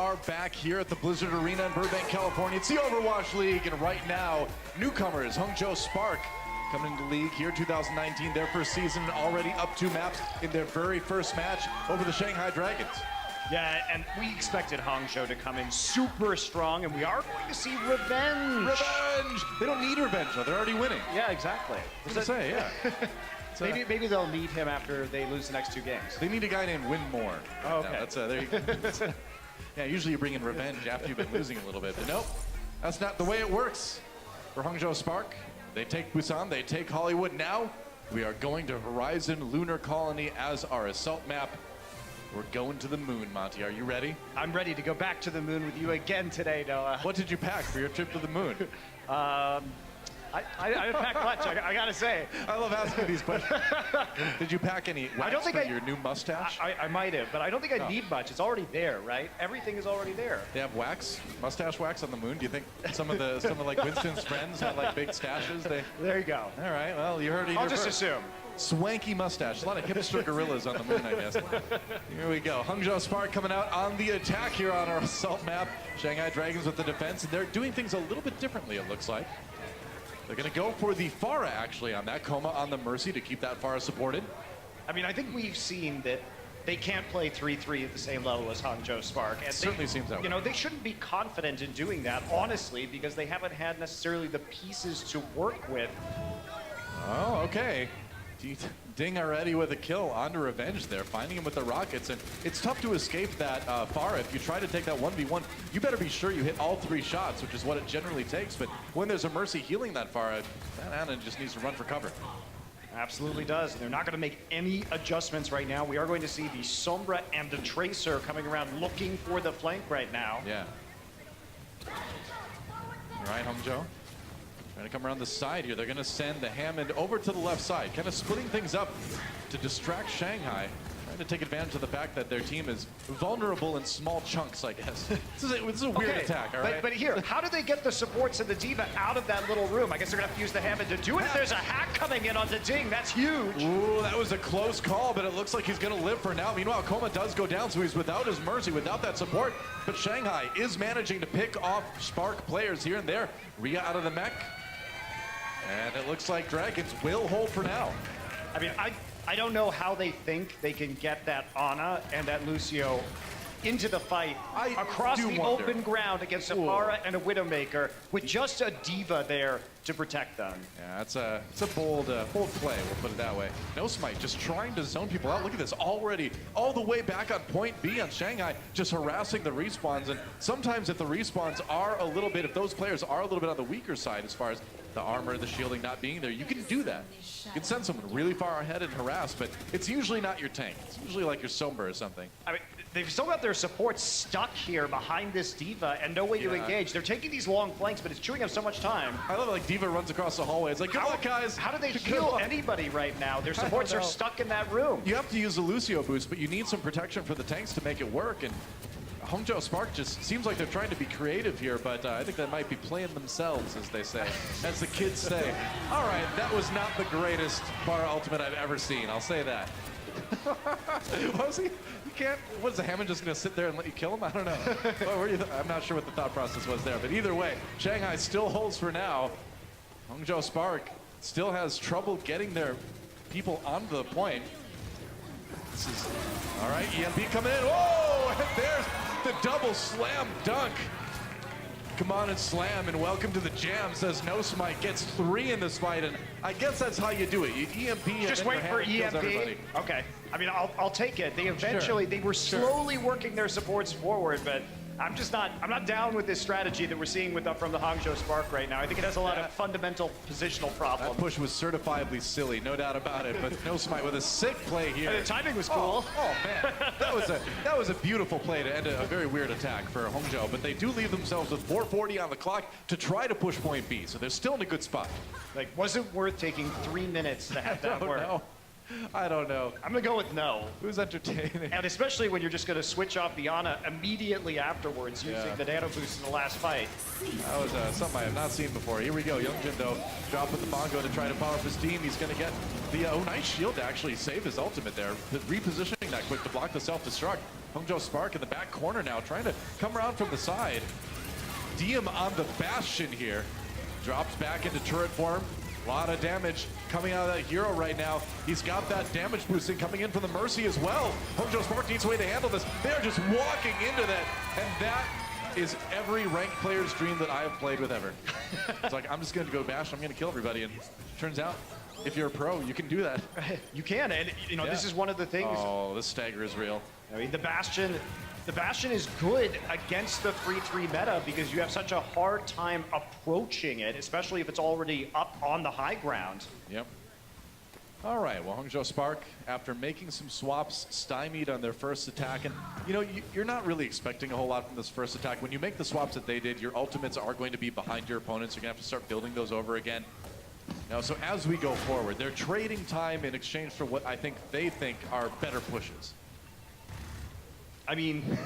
Speaker 2: are back here at the Blizzard Arena in Burbank, California. It's the Overwatch League, and right now, newcomers, Hangzhou Spark, coming into the league here 2019, their first season, already up 2 maps in their very first match over the Shanghai Dragons.
Speaker 1: Yeah, and we expected Hangzhou to come in super strong, and we are going to see revenge.
Speaker 2: Revenge! They don't need revenge, though. They're already winning.
Speaker 1: Yeah, exactly.
Speaker 2: I was going to say, yeah.
Speaker 1: Maybe they'll need him after they lose the next 2 games.
Speaker 2: They need a guy named Win More.
Speaker 1: Oh, okay.
Speaker 2: Now. That's, there you go. Yeah, usually you bring in revenge after you've been losing a little bit, but nope. That's not the way it works for Hangzhou Spark. They take Busan, they take Hollywood. Now we are going to Horizon Lunar Colony as our assault map. We're going to the moon, Monty. Are you ready?
Speaker 1: I'm ready to go back to the moon with you again today, Noah.
Speaker 2: What did you pack for your trip to the moon?
Speaker 1: I didn't pack much, I gotta say.
Speaker 2: I love asking these questions. Did you pack any wax for your new mustache?
Speaker 1: I might have, but I don't think I need much. It's already there, right? Everything is already there.
Speaker 2: They have wax, mustache wax on the moon. Do you think some of like Winston's friends have like big stashes?
Speaker 1: There you go.
Speaker 2: All right, well, you heard it here
Speaker 1: I'll just
Speaker 2: first.
Speaker 1: assume.
Speaker 2: Swanky mustache. A lot of hipster gorillas on the moon, I guess. Here we go. Hangzhou Spark coming out on the attack here on our assault map. Shanghai Dragons with the defense. And they're doing things a little bit differently, it looks like. They're going to go for the Pharah, actually, on that. Coma on the Mercy to keep that Pharah supported.
Speaker 1: I mean, I think we've seen that they can't play 3-3 at the same level as Hangzhou Spark. And
Speaker 2: Certainly seems that way.
Speaker 1: You know, they shouldn't be confident in doing that, honestly, because they haven't had necessarily the pieces to work with.
Speaker 2: Oh, okay. Ding already with a kill onto Revenge there, finding him with the rockets. And it's tough to escape that Pharah. If you try to take that 1v1, you better be sure you hit all 3 shots, which is what it generally takes. But when there's a Mercy healing that Pharah, that Anna just needs to run for cover.
Speaker 1: Absolutely does. They're not going to make any adjustments right now. We are going to see the Sombra and the Tracer coming around looking for the flank right now.
Speaker 2: Yeah. All right, Hangzhou. Trying to come around the side here. They're going to send the Hammond over to the left side, kind of splitting things up to distract Shanghai. Trying to take advantage of the fact that their team is vulnerable in small chunks, I guess. This is a weird attack, all right?
Speaker 1: But here, how do they get the supports and the D.Va out of that little room? I guess they're going to have to use the Hammond to do it. There's a hack coming in on the Ding. That's huge.
Speaker 2: Ooh, that was a close call, but it looks like he's going to live for now. Meanwhile, Coma does go down, so he's without his Mercy, without that support. But Shanghai is managing to pick off Spark players here and there. Rhea out of the mech. And it looks like Dragons will hold for now.
Speaker 1: I mean, I don't know how they think they can get that Ana and that Lucio into the fight across the open ground against a Pharah and a Widowmaker with just a D.Va there to protect them.
Speaker 2: Yeah, it's a bold play, we'll put it that way. No Smite just trying to zone people out. Look at this, already all the way back on point B on Shanghai, just harassing the respawns. And sometimes if the respawns are a little bit, if those players are a little bit on the weaker side as far as the armor, the shielding not being there, you can do that. You can send someone really far ahead and harass, but it's usually not your tank. It's usually like your Sombra or something.
Speaker 1: I mean, they've still got their support stuck here behind this D.Va and no way to engage. They're taking these long flanks, but it's chewing up so much time.
Speaker 2: I love it, like D.Va runs across the hallway. It's like, good luck, guys.
Speaker 1: How do they heal anybody right now? Their supports are stuck in that room.
Speaker 2: You have to use the Lucio boost, but you need some protection for the tanks to make it work. And Hangzhou Spark just seems like they're trying to be creative here, but I think they might be playing themselves, as they say, as the kids say. All right, that was not the greatest Pharah ultimate I've ever seen. I'll say that. What was he? You can't. What is the Hammond just going to sit there and let you kill him? I don't know. I'm not sure what the thought process was there, but either way, Shanghai still holds for now. Hangzhou Spark still has trouble getting their people onto the point. This is all right. EMP coming in. Whoa! And there's the double slam dunk. Come on and slam and welcome to the jam, says No Smite. Gets 3 in this fight, and I guess that's how you do it. You EMP and
Speaker 1: just wait for EMP. Okay. I mean, I'll take it. They eventually, they were slowly working their supports forward, but I'm not down with this strategy that we're seeing from the Hangzhou Spark right now. I think it has a lot of fundamental positional problems.
Speaker 2: That push was certifiably silly, no doubt about it. But No Smite with a sick play here.
Speaker 1: And the timing was cool.
Speaker 2: Oh man, that was a beautiful play to end a very weird attack for Hangzhou. But they do leave themselves with 4:40 on the clock to try to push point B. So they're still in a good spot.
Speaker 1: Like, was it worth taking 3 minutes to have that work?
Speaker 2: No. I don't know.
Speaker 1: I'm going to go with no.
Speaker 2: Who's entertaining?
Speaker 1: And especially when you're just going to switch off the Ana immediately afterwards using the nano boost in the last fight.
Speaker 2: That was something I have not seen before. Here we go. Youngjin, though, drop with the Bongo to try to power up his team. He's going to get the nice shield to actually save his ultimate there. Repositioning that quick to block the self-destruct. Hongjo Spark in the back corner now, trying to come around from the side. Diem on the Bastion here. Drops back into turret form. A lot of damage coming out of that hero right now. He's got that damage boosting coming in from the Mercy as well. Hongjo Spark needs a way to handle this. They are just walking into that, and that is every ranked player's dream that I have played with ever. It's like, I'm just going to go Bash, I'm going to kill everybody, and turns out, if you're a pro, you can do that.
Speaker 1: You can, and you know, this is one of the things.
Speaker 2: Oh, this stagger is real.
Speaker 1: I mean, the Bastion is good against the 3-3 meta because you have such a hard time approaching it, especially if it's already up on the high ground.
Speaker 2: Yep. All right, well, Hongjo Spark, after making some swaps, stymied on their first attack. And, you know, you're not really expecting a whole lot from this first attack. When you make the swaps that they did, your ultimates are going to be behind your opponents. You're going to have to start building those over again. Now, so as we go forward, they're trading time in exchange for what I think they think are better pushes.
Speaker 1: I mean,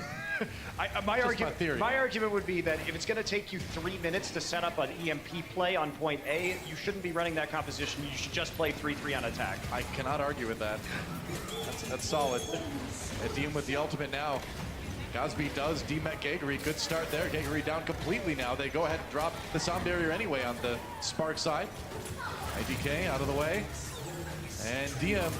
Speaker 1: my argument would be that if it's going to take you 3 minutes to set up an EMP play on point A, you shouldn't be running that composition. You should just play 3-3 on attack.
Speaker 2: I cannot argue with that. That's solid. Diem with the ultimate now. Godsb does demet Geggery. Good start there. Geggery down completely now. They go ahead and drop the sound barrier anyway on the Spark side. IDK out of the way. And Diem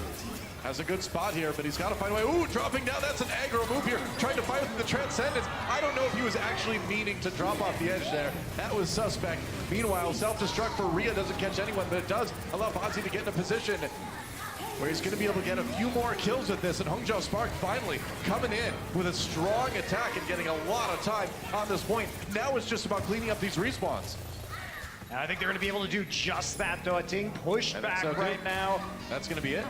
Speaker 2: has a good spot here, but he's got to find a way. Ooh, dropping down. That's an aggro move here. Trying to fight with the Transcendence. I don't know if he was actually meaning to drop off the edge there. That was suspect. Meanwhile, self-destruct for Rhea doesn't catch anyone, but it does allow Godsb to get in a position where he's going to be able to get a few more kills with this. And Hongjo Spark finally coming in with a strong attack and getting a lot of time on this point. Now it's just about cleaning up these respawns.
Speaker 1: And I think they're going to be able to do just that, though. Ting pushed back right now.
Speaker 2: That's going to be it.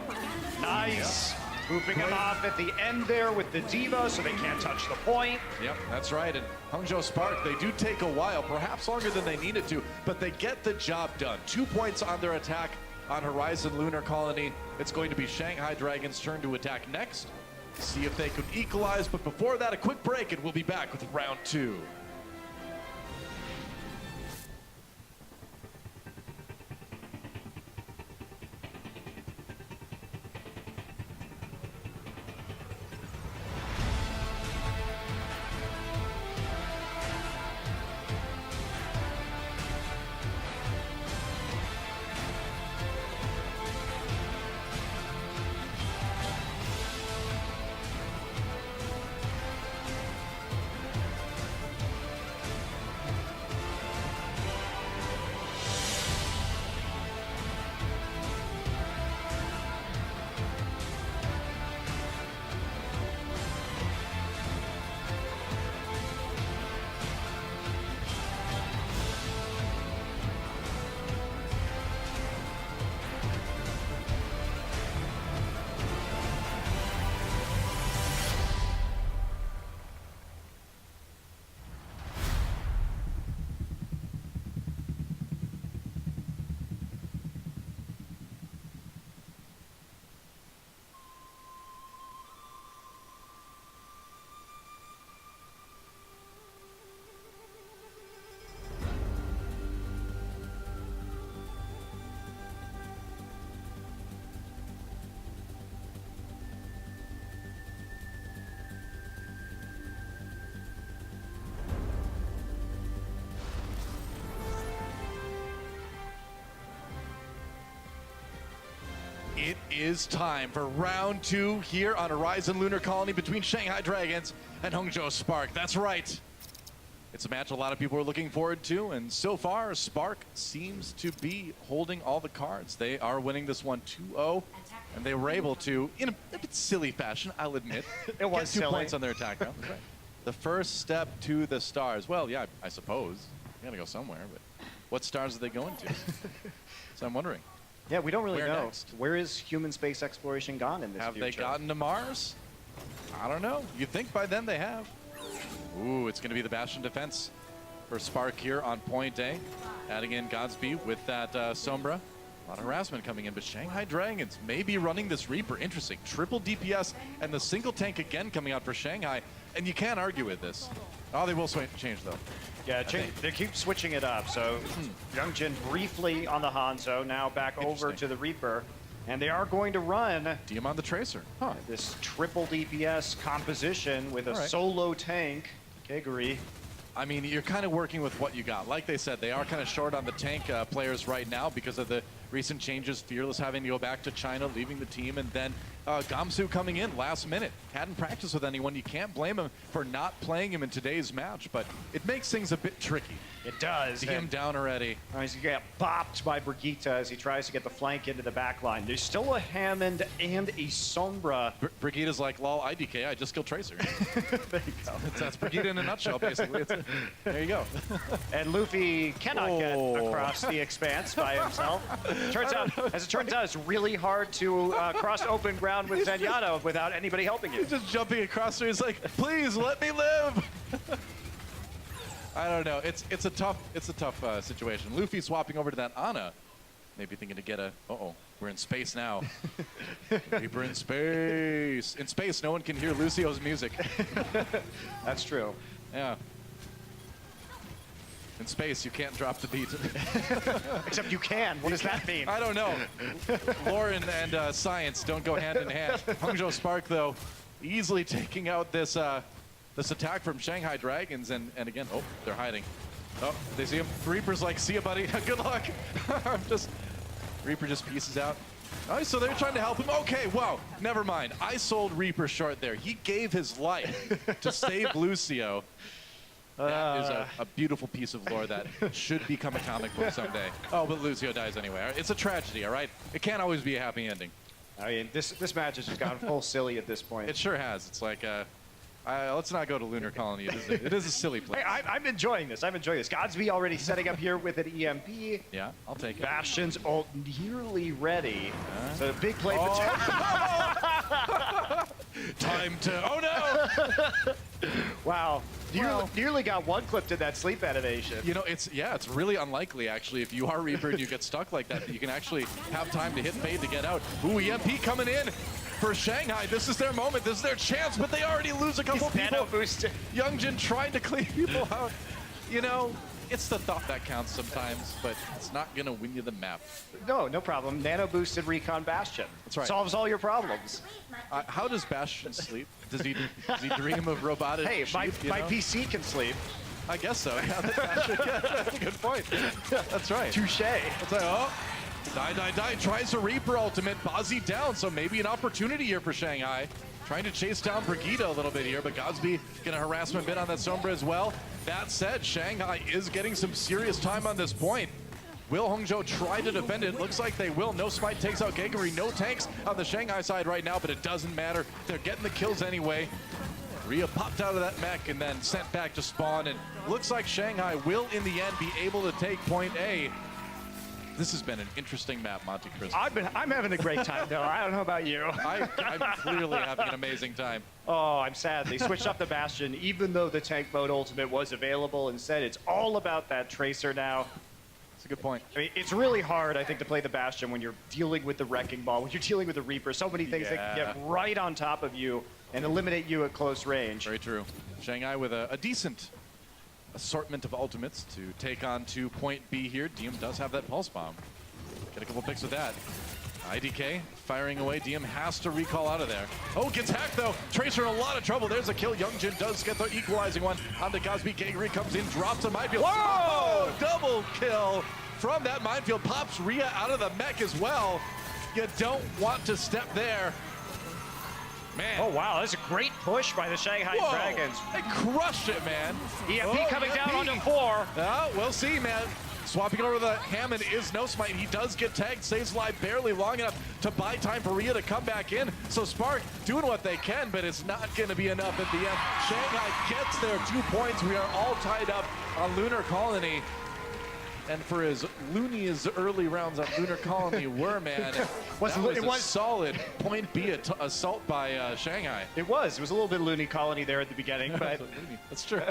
Speaker 1: Nice. Yep. Hooping him off at the end there with the Diva, so they can't touch the point.
Speaker 2: Yep, that's right. And Hongjo Spark, they do take a while, perhaps longer than they needed to, but they get the job done. 2 points on their attack on Horizon Lunar Colony. It's going to be Shanghai Dragon's turn to attack next. See if they could equalize, but before that, a quick break, and we'll be back with round 2. It is time for round 2 here on Horizon Lunar Colony between Shanghai Dragons and Hongjo Spark. That's right. It's a match a lot of people are looking forward to, and so far, Spark seems to be holding all the cards. They are winning this one 2-0, and they were able to, in a bit silly fashion, I'll admit,
Speaker 1: it was
Speaker 2: get 2
Speaker 1: silly.
Speaker 2: points on their attack round. Right. The first step to the stars. Well, yeah, I suppose. You gotta go somewhere, but what stars are they going to? So I'm wondering.
Speaker 1: Yeah, we don't really
Speaker 2: Where
Speaker 1: know.
Speaker 2: next?
Speaker 1: Where is human space exploration gone in this
Speaker 2: Have
Speaker 1: future?
Speaker 2: they gotten to Mars? I don't know. You'd think by then they have. Ooh, it's going to be the Bastion defense for Spark here on point A. Adding in Godsb with that Sombra. A lot of harassment coming in, but Shanghai Dragons may be running this Reaper. Interesting. Triple DPS and the single tank again coming out for Shanghai. And you can't argue with this. Oh, they will change, though.
Speaker 1: Yeah, they keep switching it up. So Youngjin briefly on the Hanzo, now back over to the Reaper. And they are going to run
Speaker 2: DM on the Tracer. Huh.
Speaker 1: this triple DPS composition with a
Speaker 2: All right.
Speaker 1: solo tank, Keguri.
Speaker 2: I mean, you're kind of working with what you got. Like they said, they are kind of short on the tank players right now because of the recent changes. Fearless having to go back to China, leaving the team, and then Gamsu coming in last minute. Hadn't practiced with anyone. You can't blame him for not playing him in today's match, but it makes things a bit tricky.
Speaker 1: It does.
Speaker 2: See him down already.
Speaker 1: He's going to get bopped by Brigitte as he tries to get the flank into the back line. There's still a Hammond and a Sombra.
Speaker 2: Brigitte's like, lol, IDK, I just killed Tracer.
Speaker 1: There you go.
Speaker 2: That's Brigitte in a nutshell, basically. There you go.
Speaker 1: And Luffy cannot get across the expanse by himself. As it turns out, it's really hard to cross open ground with Zenyatta without anybody helping you.
Speaker 2: He's just jumping across there. He's like, please let me live. I don't know. It's a tough situation. Luffy swapping over to that Ana. Maybe thinking to get a. We're in space now. Reaper in space. In space, no one can hear Lucio's music.
Speaker 1: That's true.
Speaker 2: Yeah. In space, you can't drop the beat.
Speaker 1: Except you can. What does that mean?
Speaker 2: I don't know. Lore and science don't go hand in hand. Hangzhou Spark, though, easily taking out this attack from Shanghai Dragons, and again, they're hiding. Oh, they see him. Reaper's like, see ya, buddy. Good luck. Reaper just pieces out. Oh, so they're trying to help him. Okay, wow. Never mind. I sold Reaper short there. He gave his life to save Lucio. That is a beautiful piece of lore that should become a comic book someday. Oh, but Lucio dies anyway. It's a tragedy, all right? It can't always be a happy ending.
Speaker 1: I mean, this match has just gone full silly at this point.
Speaker 2: It sure has. It's like, let's not go to Lunar Colony. It is a silly place.
Speaker 1: Hey, I'm enjoying this. I'm enjoying this. Godsb already setting up here with an EMP.
Speaker 2: Yeah, I'll take it.
Speaker 1: Bastion's ult nearly ready. So a big play for
Speaker 2: Time to... Oh, no!
Speaker 1: Wow. Nearly got one clipped in that sleep animation.
Speaker 2: You know, it's really unlikely, actually, if you are Reaper and you get stuck like that you can actually have time to hit fade to get out. Ooh, EMP coming in for Shanghai. This is their moment. This is their chance, but they already lose a couple people.
Speaker 1: Nano boosted.
Speaker 2: Youngjin trying to clean people out. You know, it's the thought that counts sometimes, but it's not going to win you the map.
Speaker 1: No problem. Nano boosted Recon Bastion.
Speaker 2: That's right.
Speaker 1: Solves all your problems.
Speaker 2: How does Bastion sleep? Does he dream of robotic
Speaker 1: Hey,
Speaker 2: sheep,
Speaker 1: my PC can sleep.
Speaker 2: I guess so. Yeah, that's a good point. That's right.
Speaker 1: Touche.
Speaker 2: It's like, die. Tries a Reaper ultimate. Bozzy down, so maybe an opportunity here for Shanghai. Trying to chase down Brigitte a little bit here, but Godsb gonna harass him a bit on that Sombra as well. That said, Shanghai is getting some serious time on this point. Will Hangzhou try to defend it? Looks like they will. No Smite takes out Geguri. No tanks on the Shanghai side right now, but it doesn't matter. They're getting the kills anyway. Rhea popped out of that mech and then sent back to spawn, and looks like Shanghai will, in the end, be able to take point A. This has been an interesting map, Monte Cristo.
Speaker 1: I'm having a great time, though. I don't know about you.
Speaker 2: I'm clearly having an amazing time.
Speaker 1: Oh, I'm sad. They switched up the Bastion, even though the tank mode ultimate was available. Instead, it's all about that Tracer now.
Speaker 2: That's a good point.
Speaker 1: I mean, it's really hard, I think, to play the Bastion when you're dealing with the Wrecking Ball, when you're dealing with the Reaper. So many things that can get right on top of you and eliminate you at close range.
Speaker 2: Very true. Shanghai with a decent assortment of ultimates to take on to point B here. Diem does have that Pulse Bomb. Get a couple picks with that. IDK firing away. Diem has to recall out of there. Oh, gets hacked though. Tracer in a lot of trouble. There's a kill. Youngjin does get the equalizing one onto Godsb. Geguri comes in, drops a minefield. Whoa! Double kill from that minefield. Pops Rhea out of the mech as well. You don't want to step there. Man.
Speaker 1: Oh, wow. That's a great push by the Shanghai Dragons.
Speaker 2: They crushed it, man.
Speaker 1: EMP coming down onto 4.
Speaker 2: Oh, we'll see, man. Swapping over the Hammond is no Smite. He does get tagged, saves life barely long enough to buy time for Rhea to come back in. So Spark doing what they can, but it's not going to be enough at the end. Shanghai gets their 2 points. We are all tied up on Lunar Colony. And for as loony as early rounds on Lunar Colony were, man, it was a solid point B assault by Shanghai.
Speaker 1: It was a little bit loony colony there at the beginning, but
Speaker 2: that's true.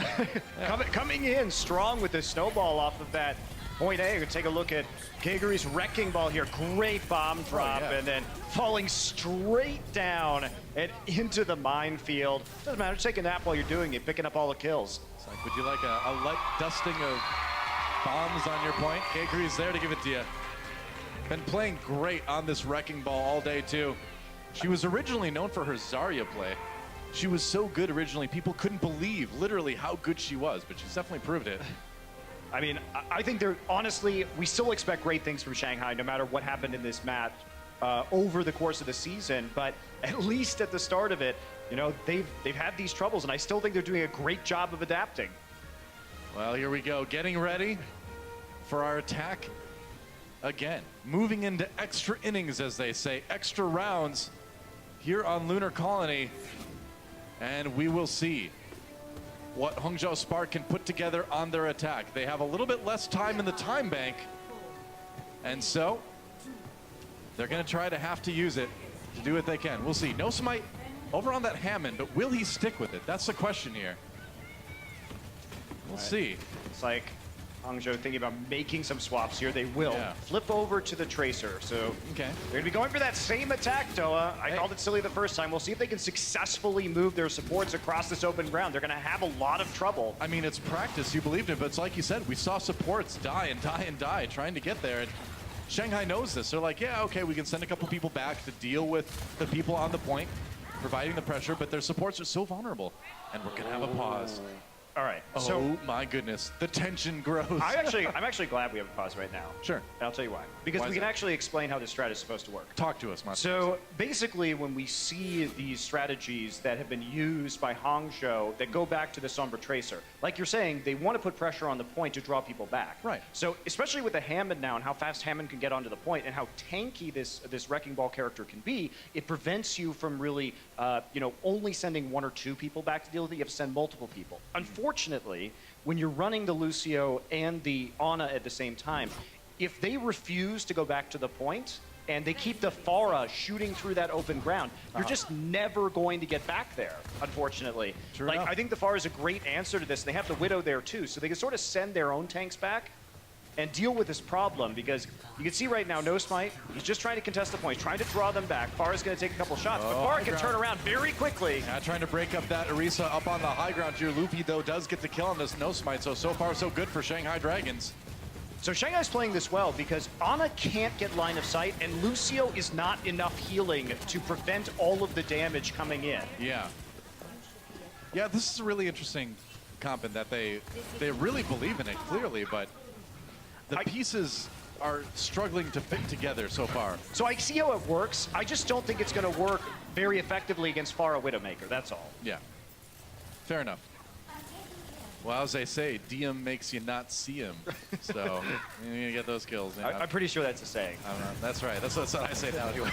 Speaker 1: Coming in strong with the snowball off of that point A. We're gonna take a look at Geguri's Wrecking Ball here. Great bomb drop, and then falling straight down and into the minefield. Doesn't matter, just take a nap while you're doing it, picking up all the kills.
Speaker 2: It's like, would you like a light dusting of bombs on your point? Geguri's there to give it to you. Been playing great on this Wrecking Ball all day, too. She was originally known for her Zarya play. She was so good originally, people couldn't believe literally how good she was, but she's definitely proved it.
Speaker 1: I mean, I think honestly, we still expect great things from Shanghai, no matter what happened in this match over the course of the season. But at least at the start of it, you know, they've had these troubles, and I still think they're doing a great job of adapting.
Speaker 2: Well, here we go, getting ready for our attack again. Moving into extra innings, as they say, extra rounds here on Lunar Colony. And we will see what Hangzhou Spark can put together on their attack. They have a little bit less time in the time bank, and so they're going to try to have to use it to do what they can. We'll see. No Smite over on that Hammond, but will he stick with it? That's the question here. We'll see.
Speaker 1: It's like Hangzhou thinking about making some swaps here. They will flip over to the Tracer. So they're going to be going for that same attack, Doa. I called it silly the first time. We'll see if they can successfully move their supports across this open ground. They're going to have a lot of trouble.
Speaker 2: I mean, it's practice. You believed it, but it's like you said, we saw supports die and die and die trying to get there. And Shanghai knows this. They're like, yeah, okay, we can send a couple people back to deal with the people on the point, providing the pressure, but their supports are so vulnerable. And we're going to have a pause.
Speaker 1: All right.
Speaker 2: Oh
Speaker 1: so
Speaker 2: my goodness, the tension grows.
Speaker 1: I'm actually glad we have a pause right now.
Speaker 2: Sure.
Speaker 1: And I'll tell you why. Because we can actually explain how this strat is supposed to work.
Speaker 2: Talk to us, Monster.
Speaker 1: So basically, when we see these strategies that have been used by Hangzhou that go back to the Sombra Tracer, like you're saying, they want to put pressure on the point to draw people back.
Speaker 2: Right.
Speaker 1: So especially with the Hammond now and how fast Hammond can get onto the point and how tanky this Wrecking Ball character can be, it prevents you from really, only sending one or two people back to deal with it. You have to send multiple people. Unfortunately, when you're running the Lucio and the Ana at the same time, if they refuse to go back to the point and they keep the Pharah shooting through that open ground, you're just never going to get back there, unfortunately.
Speaker 2: True
Speaker 1: like,
Speaker 2: enough.
Speaker 1: I think the Pharah is a great answer to this. They have the Widow there too, so they can sort of send their own tanks back and deal with this problem, because you can see right now, No Smite, he's just trying to contest the points, trying to draw them back. Pharah's going to take a couple shots, but Pharah can turn around very quickly.
Speaker 2: Yeah, trying to break up that Orisa up on the high ground here. Luffy, though, does get the kill on this No Smite, so far so good for Shanghai Dragons.
Speaker 1: So Shanghai's playing this well because Ana can't get line of sight, and Lucio is not enough healing to prevent all of the damage coming in.
Speaker 2: Yeah. Yeah, this is a really interesting comp in that they really believe in it, clearly, but the pieces are struggling to fit together so far.
Speaker 1: So I see how it works. I just don't think it's going to work very effectively against Pharah Widowmaker, that's all.
Speaker 2: Yeah. Fair enough. Well, as they say, DM makes you not see him. So you're going to get those kills. You know?
Speaker 1: I'm pretty sure that's a saying.
Speaker 2: That's right. That's what I say now anyway.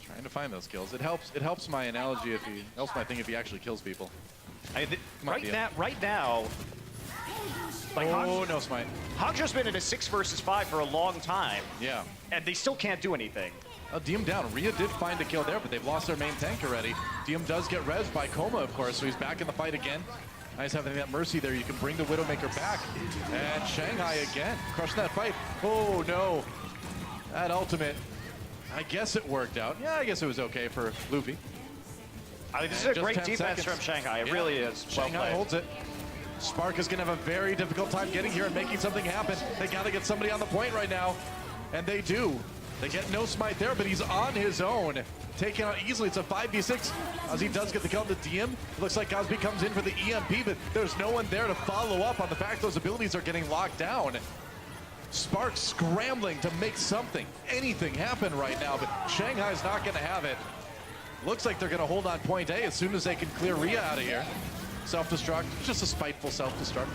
Speaker 2: Trying to find those kills. It helps my analogy if he helps my thing if he actually kills people.
Speaker 1: Right now, like
Speaker 2: No Smite.
Speaker 1: Hangzhou's been in a 6 versus 5 for a long time.
Speaker 2: Yeah.
Speaker 1: And they still can't do anything.
Speaker 2: Oh, DM down. Rhea did find a kill there, but they've lost their main tank already. DM does get rezzed by Coma, of course, so he's back in the fight again. Nice having that Mercy there. You can bring the Widowmaker back. And Shanghai again, crushing that fight. Oh, no. That ultimate, I guess it worked out. Yeah, I guess it was okay for Luffy.
Speaker 1: I think this is a great defense from Shanghai. It really is.
Speaker 2: Shanghai holds it. Spark is going to have a very difficult time getting here and making something happen. They got to get somebody on the point right now. And they do. They get No Smite there, but he's on his own. Taken out easily. It's a 5v6 as he does get the kill on the DM. It looks like Godsb comes in for the EMP, but there's no one there to follow up on the fact those abilities are getting locked down. Spark scrambling to make something, anything happen right now, but Shanghai's not going to have it. Looks like they're going to hold on point A as soon as they can clear Rhea out of here. Self-destruct, just a spiteful self-destruct.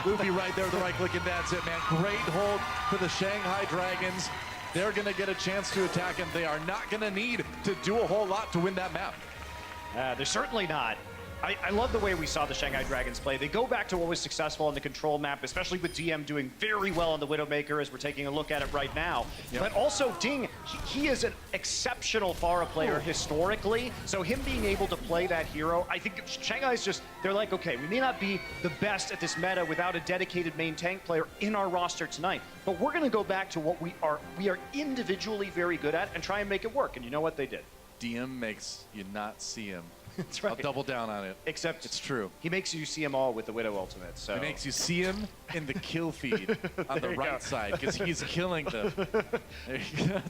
Speaker 2: Luffy right there with the right click, and that's it, man. Great hold for the Shanghai Dragons. They're going to get a chance to attack him. They are not going to need to do a whole lot to win that map.
Speaker 1: They're certainly not. I love the way we saw the Shanghai Dragons play. They go back to what was successful on the control map, especially with DM doing very well on the Widowmaker, as we're taking a look at it right now. Yep. But also, Ding, he is an exceptional Pharah player historically, so him being able to play that hero, I think Shanghai's just, they're like, okay, we may not be the best at this meta without a dedicated main tank player in our roster tonight, but we're going to go back to what we are individually very good at and try and make it work, and you know what they did?
Speaker 2: DM makes you not see him.
Speaker 1: That's right.
Speaker 2: I'll double down on it.
Speaker 1: Except
Speaker 2: it's true.
Speaker 1: He makes you see them all with the Widow ultimate. So
Speaker 2: He makes you see him in the kill feed on the right side because he's killing them. There you go.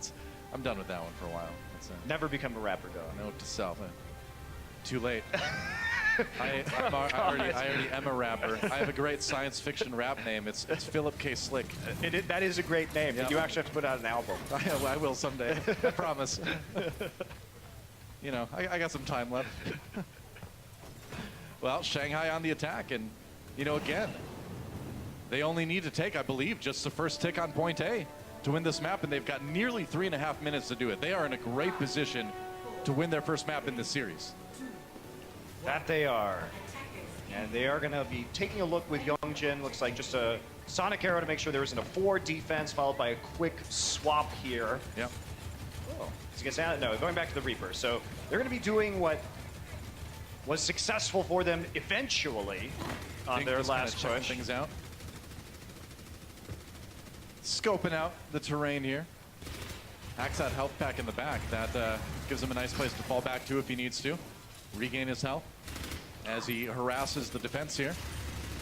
Speaker 2: I'm done with that one for a while.
Speaker 1: Never become a rapper, though.
Speaker 2: Note to self. Too late. I already am a rapper. I have a great science fiction rap name. It's Philip K. Slick.
Speaker 1: That is a great name.
Speaker 2: Yep.
Speaker 1: You actually have to put out an album.
Speaker 2: I will someday. I promise. You know, I got some time left. Well, Shanghai on the attack, and you know, again, they only need to take, I believe, just the first tick on point A to win this map, and they've got nearly 3.5 minutes to do it. They are in a great position to win their first map in this series.
Speaker 1: That they are. And they are going to be taking a look with Youngjin. Looks like just a Sonic Arrow to make sure there isn't a 4 defense, followed by a quick swap here.
Speaker 2: Yep.
Speaker 1: Oh, he gets out. No, going back to the Reaper. So they're going to be doing what was successful for them eventually on their last push.
Speaker 2: Things out. Scoping out the terrain here. Hacks that health pack in the back. That gives him a nice place to fall back to if he needs to. Regain his health as he harasses the defense here.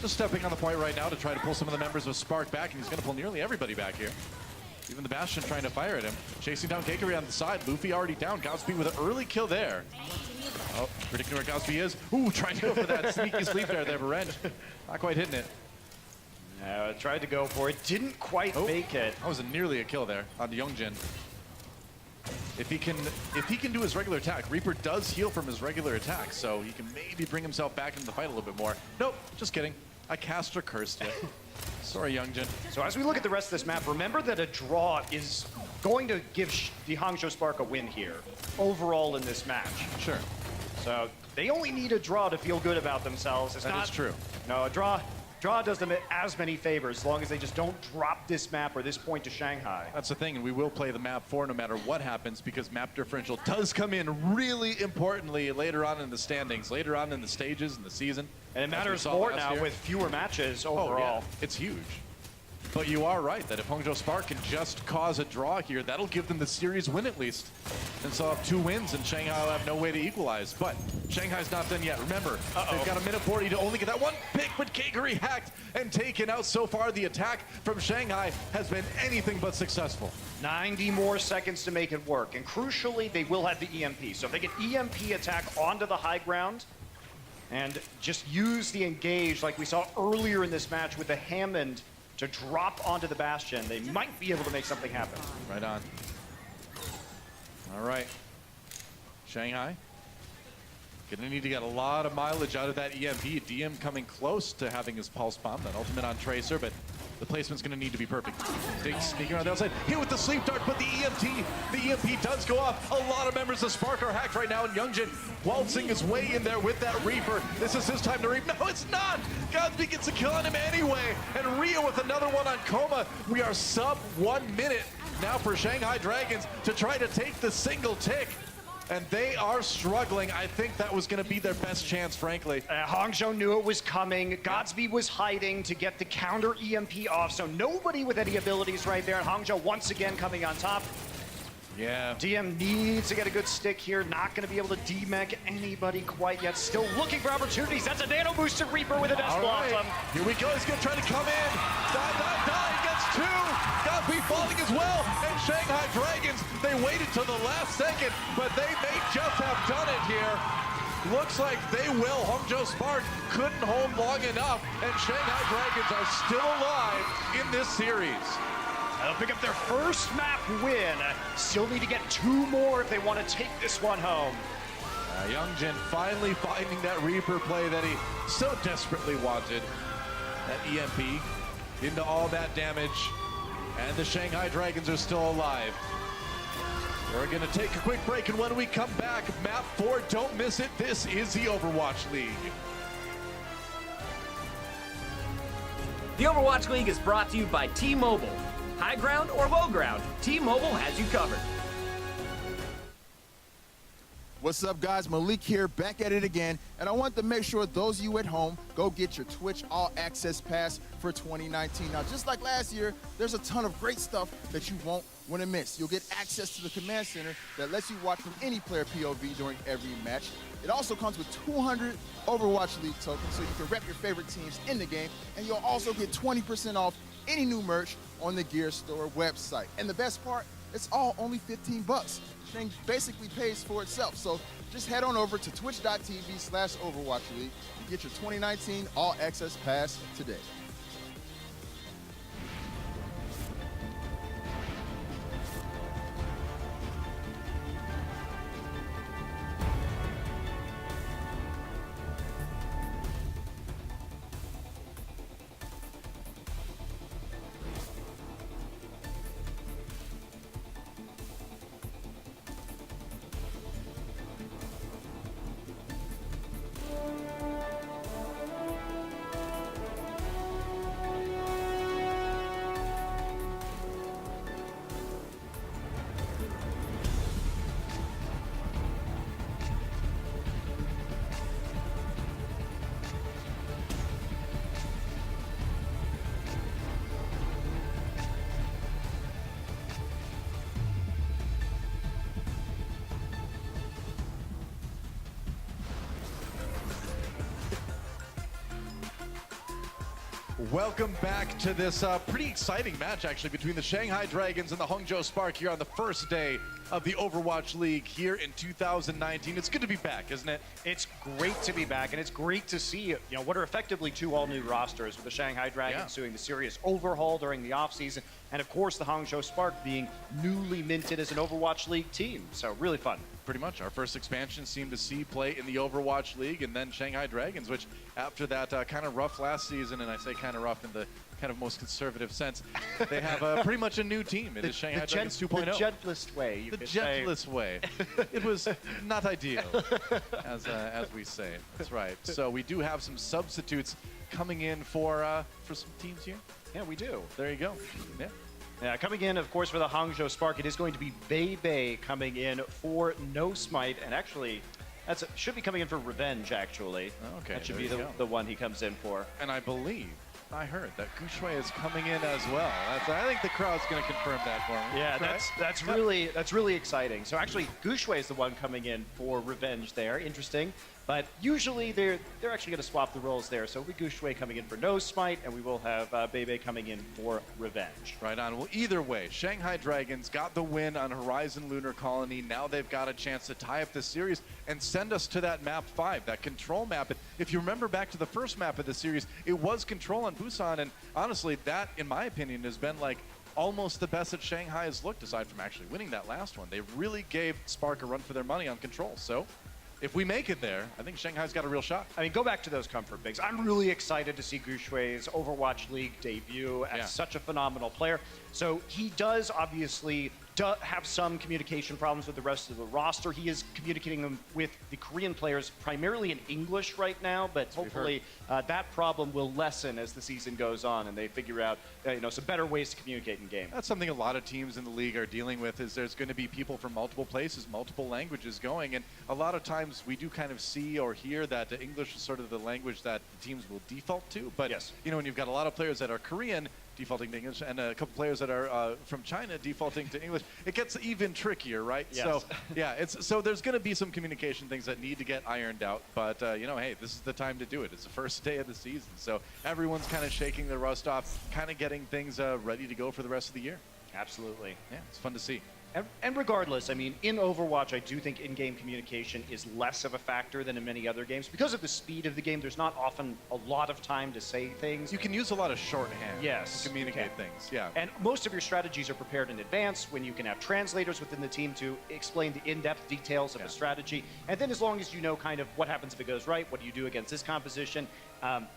Speaker 2: Just stepping on the point right now to try to pull some of the members of Spark back, and he's going to pull nearly everybody back here. Even the Bastion trying to fire at him. Chasing down Kakery on the side. Luffy already down. Godsb with an early kill there. Oh, predicting where Godsb is. Ooh, trying to go for that sneaky sleep there. They have a wrench. Not quite hitting it.
Speaker 1: Tried to go for it. Didn't quite make it.
Speaker 2: That was nearly a kill there on Youngjin. If he can do his regular attack, Reaper does heal from his regular attack, so he can maybe bring himself back into the fight a little bit more. Nope, just kidding. I cast or cursed it. Sorry, Youngjin.
Speaker 1: So as we look at the rest of this map, remember that a draw is going to give the Hangzhou Spark a win here, overall in this match.
Speaker 2: Sure.
Speaker 1: So they only need a draw to feel good about themselves.
Speaker 2: That is true.
Speaker 1: No, a draw does them as many favors, as long as they just don't drop this map or this point to Shanghai.
Speaker 2: That's the thing, and we will play the map 4 no matter what happens, because map differential does come in really importantly later on in the standings, later on in the stages in the season.
Speaker 1: And it matters more now with fewer matches overall.
Speaker 2: Oh, yeah. It's huge. But you are right that if Hangzhou Spark can just cause a draw here, that'll give them the series win at least. And so have 2 wins, and Shanghai will have no way to equalize. But Shanghai's not done yet. Remember, they've got a minute 40 to only get that one pick, but Kakery hacked and taken out. So far, the attack from Shanghai has been anything but successful.
Speaker 1: 90 more seconds to make it work. And crucially, they will have the EMP. So if they get EMP attack onto the high ground, and just use the engage like we saw earlier in this match with the Hammond to drop onto the Bastion, they might be able to make something happen.
Speaker 2: Right on. All right. Shanghai. Gonna need to get a lot of mileage out of that EMP. DM coming close to having his pulse bomb, that ultimate on Tracer, but the placement's gonna need to be perfect. Sneaking around the outside, hit with the sleep dart, but the EMP does go off. A lot of members of Spark are hacked right now, and Youngjin waltzing his way in there with that Reaper. This is his time to reap. No, it's not! Godsb gets a kill on him anyway, and Rio with another one on Coma. We are sub 1 minute now for Shanghai Dragons to try to take the single tick. And they are struggling. I think that was going to be their best chance, frankly.
Speaker 1: Hangzhou knew it was coming. Godsb was hiding to get the counter EMP off, so nobody with any abilities right there. And Hangzhou once again coming on top.
Speaker 2: Yeah.
Speaker 1: DM needs to get a good stick here. Not going to be able to demech anybody quite yet. Still looking for opportunities. That's a nano boosted Reaper with a Death Blossom.
Speaker 2: Here we go. He's going to try to come in. Die. Gets 2. Godsb falling as well. And Shanghai Dragons, they waited till the last second, but they may just have done it here. Looks like they will. Hangzhou Spark couldn't hold long enough, and Shanghai Dragons are still alive in this series.
Speaker 1: They'll pick up their first map win. Still need to get 2 more if they want to take this one home.
Speaker 2: Youngjin finally finding that Reaper play that he so desperately wanted. That EMP into all that damage. And the Shanghai Dragons are still alive. We're going to take a quick break, and when we come back, map 4, don't miss it. This is the Overwatch League.
Speaker 3: The Overwatch League is brought to you by T-Mobile. High ground or low ground, T-Mobile has you covered.
Speaker 6: What's up, guys? Malik here, back at it again. And I want to make sure those of you at home, go get your Twitch All Access Pass for 2019. Now, just like last year, there's a ton of great stuff that you won't want to miss. You'll get access to the command center that lets you watch from any player POV during every match. It also comes with 200 Overwatch League tokens, so you can rep your favorite teams in the game, and you'll also get 20% off any new merch on the Gear Store website. And the best part, it's all only 15 bucks. The thing basically pays for itself. So just head on over to twitch.tv/Overwatch League and get your 2019 All Access Pass today.
Speaker 2: Welcome back to this pretty exciting match, actually, between the Shanghai Dragons and the Hangzhou Spark here on the first day of the Overwatch League here in 2019. It's good to be back, isn't it?
Speaker 1: It's great to be back, and it's great to see what are effectively two all-new rosters, with the Shanghai Dragons doing the serious overhaul during the offseason, and of course the Hangzhou Spark being newly minted as an Overwatch League team. So really fun.
Speaker 2: Pretty much. Our first expansion seemed to see play in the Overwatch League, and then Shanghai Dragons, which after that kind of rough last season, and I say kind of rough in the kind of most conservative sense, they have pretty much a new team. It is Shanghai Dragons 2.0.
Speaker 1: The gentlest way, you
Speaker 2: The
Speaker 1: could say.
Speaker 2: gentlest way. It was not ideal, as we say. That's right. So we do have some substitutes coming in for some teams here.
Speaker 1: Yeah, we do.
Speaker 2: There you go. Yeah.
Speaker 1: Yeah, coming in, of course, for the Hangzhou Spark, it is going to be Bei coming in for No Smite, and actually, should be coming in for Revenge, actually.
Speaker 2: Okay,
Speaker 1: that should
Speaker 2: there
Speaker 1: be
Speaker 2: you go.
Speaker 1: the one he comes in for.
Speaker 2: And I believe I heard that Godsb is coming in as well. I think the crowd's going to confirm that for me.
Speaker 1: Yeah,
Speaker 2: right?
Speaker 1: that's really exciting. So actually, Godsb is the one coming in for Revenge there. Interesting. But usually they're actually going to swap the roles there. So we Godsb coming in for No Smite, and we will have Bei coming in for Revenge.
Speaker 2: Right on. Well, either way, Shanghai Dragons got the win on Horizon Lunar Colony. Now they've got a chance to tie up the series and send us to that map 5, that control map. And if you remember back to the first map of the series, it was control on Busan. And honestly, that, in my opinion, has been like almost the best that Shanghai has looked, aside from actually winning that last one. They really gave Spark a run for their money on control. So if we make it there, I think Shanghai's got a real shot.
Speaker 1: I mean, go back to those comfort bigs. I'm really excited to see Godsb's Overwatch League debut as such a phenomenal player. So he does obviously have some communication problems with the rest of the roster. He is communicating them with the Korean players primarily in English right now, but hopefully that problem will lessen as the season goes on and they figure out some better ways to communicate in game.
Speaker 2: That's something a lot of teams in the league are dealing with, is there's going to be people from multiple places, multiple languages going, and a lot of times we do kind of see or hear that English is sort of the language that teams will default to, but when you've got a lot of players that are Korean defaulting to English and a couple players that are from China defaulting to English, it gets even trickier, right?
Speaker 1: Yes.
Speaker 2: So so there's going to be some communication things that need to get ironed out, but hey, this is the time to do it. It's the first day of the season, so everyone's kind of shaking the rust off, kind of getting things ready to go for the rest of the year.
Speaker 1: Absolutely.
Speaker 2: Yeah, it's fun to see.
Speaker 1: And regardless, I mean, in Overwatch, I do think in-game communication is less of a factor than in many other games. Because of the speed of the game, there's not often a lot of time to say things.
Speaker 2: You can use a lot of shorthand
Speaker 1: to
Speaker 2: communicate things,
Speaker 1: And most of your strategies are prepared in advance when you can have translators within the team to explain the in-depth details of a strategy. And then as long as you know kind of what happens if it goes right, what do you do against this composition,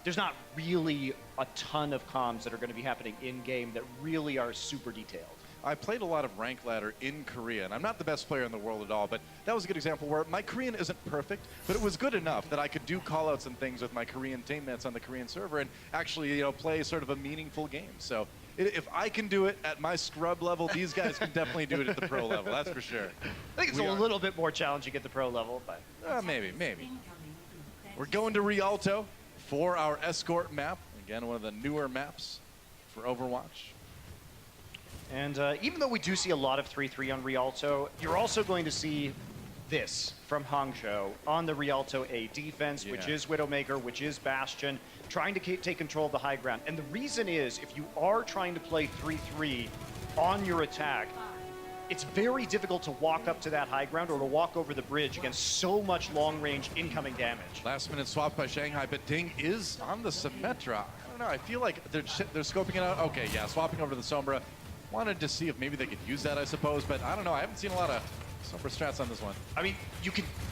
Speaker 1: there's not really a ton of comms that are going to be happening in-game that really are super detailed.
Speaker 2: I played a lot of rank ladder in Korea, and I'm not the best player in the world at all, but that was a good example where my Korean isn't perfect, but it was good enough that I could do callouts and things with my Korean teammates on the Korean server and actually, play sort of a meaningful game. So if I can do it at my scrub level, these guys can definitely do it at the pro level, that's for sure.
Speaker 1: I think it's a little bit more challenging at the pro level, but
Speaker 2: maybe. We're going to Rialto for our escort map. Again, one of the newer maps for Overwatch.
Speaker 1: And even though we do see a lot of 3-3 on Rialto, you're also going to see this from Hangzhou on the Rialto A defense, which is Widowmaker, which is Bastion, trying to take control of the high ground. And the reason is, if you are trying to play 3-3 on your attack, it's very difficult to walk up to that high ground or to walk over the bridge against so much long-range incoming damage.
Speaker 2: Last minute swap by Shanghai, but Ding is on the Symmetra. I don't know, I feel like they're scoping it out. Okay, yeah, swapping over to the Sombra. Wanted to see if maybe they could use that, I suppose, but I don't know. I haven't seen a lot of Sombra strats on this one.
Speaker 1: I mean,